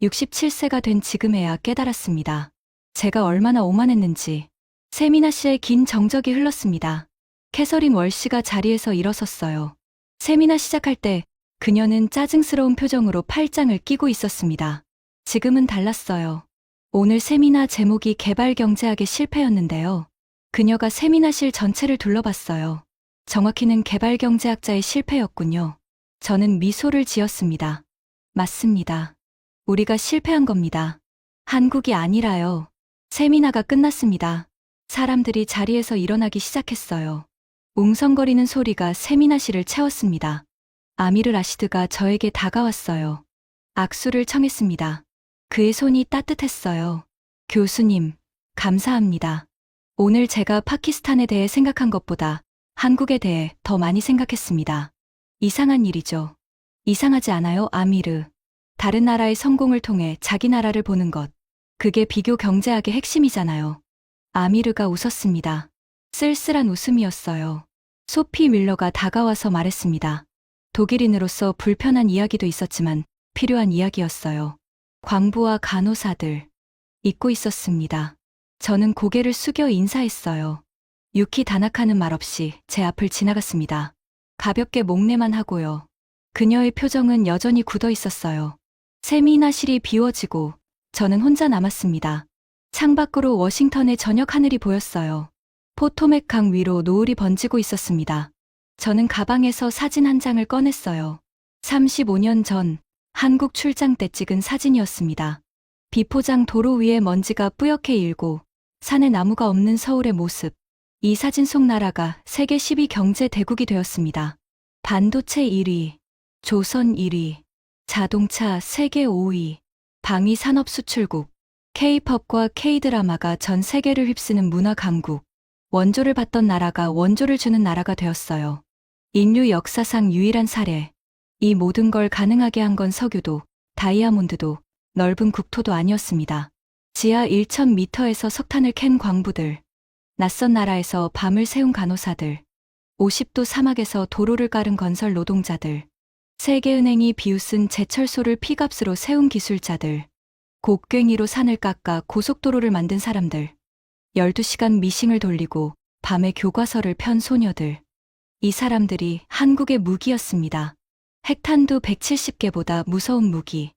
67세가 된 지금에야 깨달았습니다. 제가 얼마나 오만했는지. 세미나 씨의 긴 정적이 흘렀습니다. 캐서린 월씨가 자리에서 일어섰어요. 세미나 시작할 때 그녀는 짜증스러운 표정으로 팔짱을 끼고 있었습니다. 지금은 달랐어요. 오늘 세미나 제목이 개발경제학의 실패였는데요. 그녀가 세미나실 전체를 둘러봤어요. 정확히는 개발경제학자의 실패였군요. 저는 미소를 지었습니다. 맞습니다. 우리가 실패한 겁니다. 한국이 아니라요. 세미나가 끝났습니다. 사람들이 자리에서 일어나기 시작했어요. 웅성거리는 소리가 세미나실을 채웠습니다. 아미르 라시드가 저에게 다가왔어요. 악수를 청했습니다. 그의 손이 따뜻했어요. 교수님, 감사합니다. 오늘 제가 파키스탄에 대해 생각한 것보다 한국에 대해 더 많이 생각했습니다. 이상한 일이죠. 이상하지 않아요, 아미르? 다른 나라의 성공을 통해 자기 나라를 보는 것. 그게 비교 경제학의 핵심이잖아요. 아미르가 웃었습니다. 쓸쓸한 웃음이었어요. 소피 밀러가 다가와서 말했습니다. 독일인으로서 불편한 이야기도 있었지만 필요한 이야기였어요. 광부와 간호사들. 잊고 있었습니다. 저는 고개를 숙여 인사했어요. 유키 다나카는 말없이 제 앞을 지나갔습니다. 가볍게 목례만 하고요. 그녀의 표정은 여전히 굳어 있었어요. 세미나실이 비워지고 저는 혼자 남았습니다. 창밖으로 워싱턴의 저녁 하늘이 보였어요. 포토맥 강 위로 노을이 번지고 있었습니다. 저는 가방에서 사진 한 장을 꺼냈어요. 35년 전 한국 출장 때 찍은 사진이었습니다. 비포장 도로 위에 먼지가 뿌옇게 일고 산에 나무가 없는 서울의 모습. 이 사진 속 나라가 세계 10위 경제 대국이 되었습니다. 반도체 1위, 조선 1위, 자동차 세계 5위, 방위 산업 수출국, K-팝과 K-드라마가 전 세계를 휩쓰는 문화 강국. 원조를 받던 나라가 원조를 주는 나라가 되었어요. 인류 역사상 유일한 사례. 이 모든 걸 가능하게 한 건 석유도, 다이아몬드도, 넓은 국토도 아니었습니다. 지하 1,000m에서 석탄을 캔 광부들. 낯선 나라에서 밤을 새운 간호사들, 50도 사막에서 도로를 깔은 건설 노동자들, 세계은행이 비웃은 제철소를 피값으로 세운 기술자들, 곡괭이로 산을 깎아 고속도로를 만든 사람들, 12시간 미싱을 돌리고 밤에 교과서를 편 소녀들. 이 사람들이 한국의 무기였습니다. 핵탄두 170개보다 무서운 무기,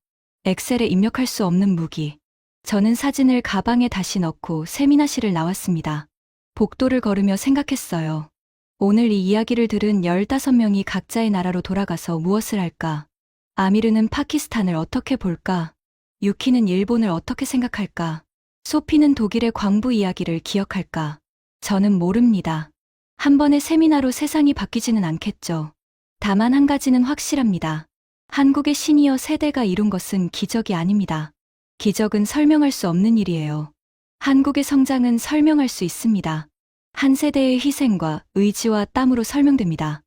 엑셀에 입력할 수 없는 무기. 저는 사진을 가방에 다시 넣고 세미나실을 나왔습니다. 복도를 걸으며 생각했어요. 오늘 이 이야기를 들은 15명이 각자의 나라로 돌아가서 무엇을 할까? 아미르는 파키스탄을 어떻게 볼까? 유키는 일본을 어떻게 생각할까? 소피는 독일의 광부 이야기를 기억할까? 저는 모릅니다. 한 번의 세미나로 세상이 바뀌지는 않겠죠. 다만 한 가지는 확실합니다. 한국의 시니어 세대가 이룬 것은 기적이 아닙니다. 기적은 설명할 수 없는 일이에요. 한국의 성장은 설명할 수 있습니다. 한 세대의 희생과 의지와 땀으로 설명됩니다.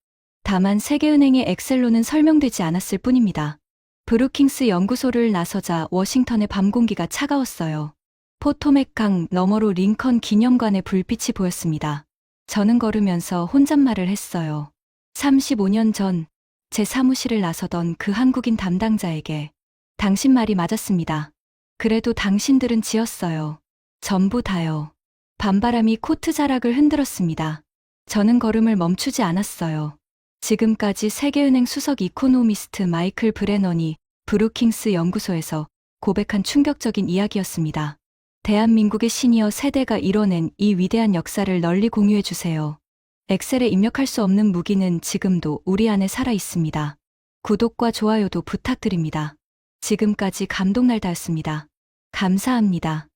다만 세계은행의 엑셀로는 설명되지 않았을 뿐입니다. 브루킹스 연구소를 나서자 워싱턴의 밤 공기가 차가웠어요. 포토맥 강 너머로 링컨 기념관의 불빛이 보였습니다. 저는 걸으면서 혼잣말을 했어요. 35년 전 제 사무실을 나서던 그 한국인 담당자에게 당신 말이 맞았습니다. 그래도 당신들은 지었어요. 전부 다요. 밤바람이 코트 자락을 흔들었습니다. 저는 걸음을 멈추지 않았어요. 지금까지 세계은행 수석 이코노미스트 마이클 브레넌이 브루킹스 연구소에서 고백한 충격적인 이야기였습니다. 대한민국의 시니어 세대가 이뤄낸 이 위대한 역사를 널리 공유해 주세요. 엑셀에 입력할 수 없는 무기는 지금도 우리 안에 살아 있습니다. 구독과 좋아요도 부탁드립니다. 지금까지 감동날다였습니다. 감사합니다.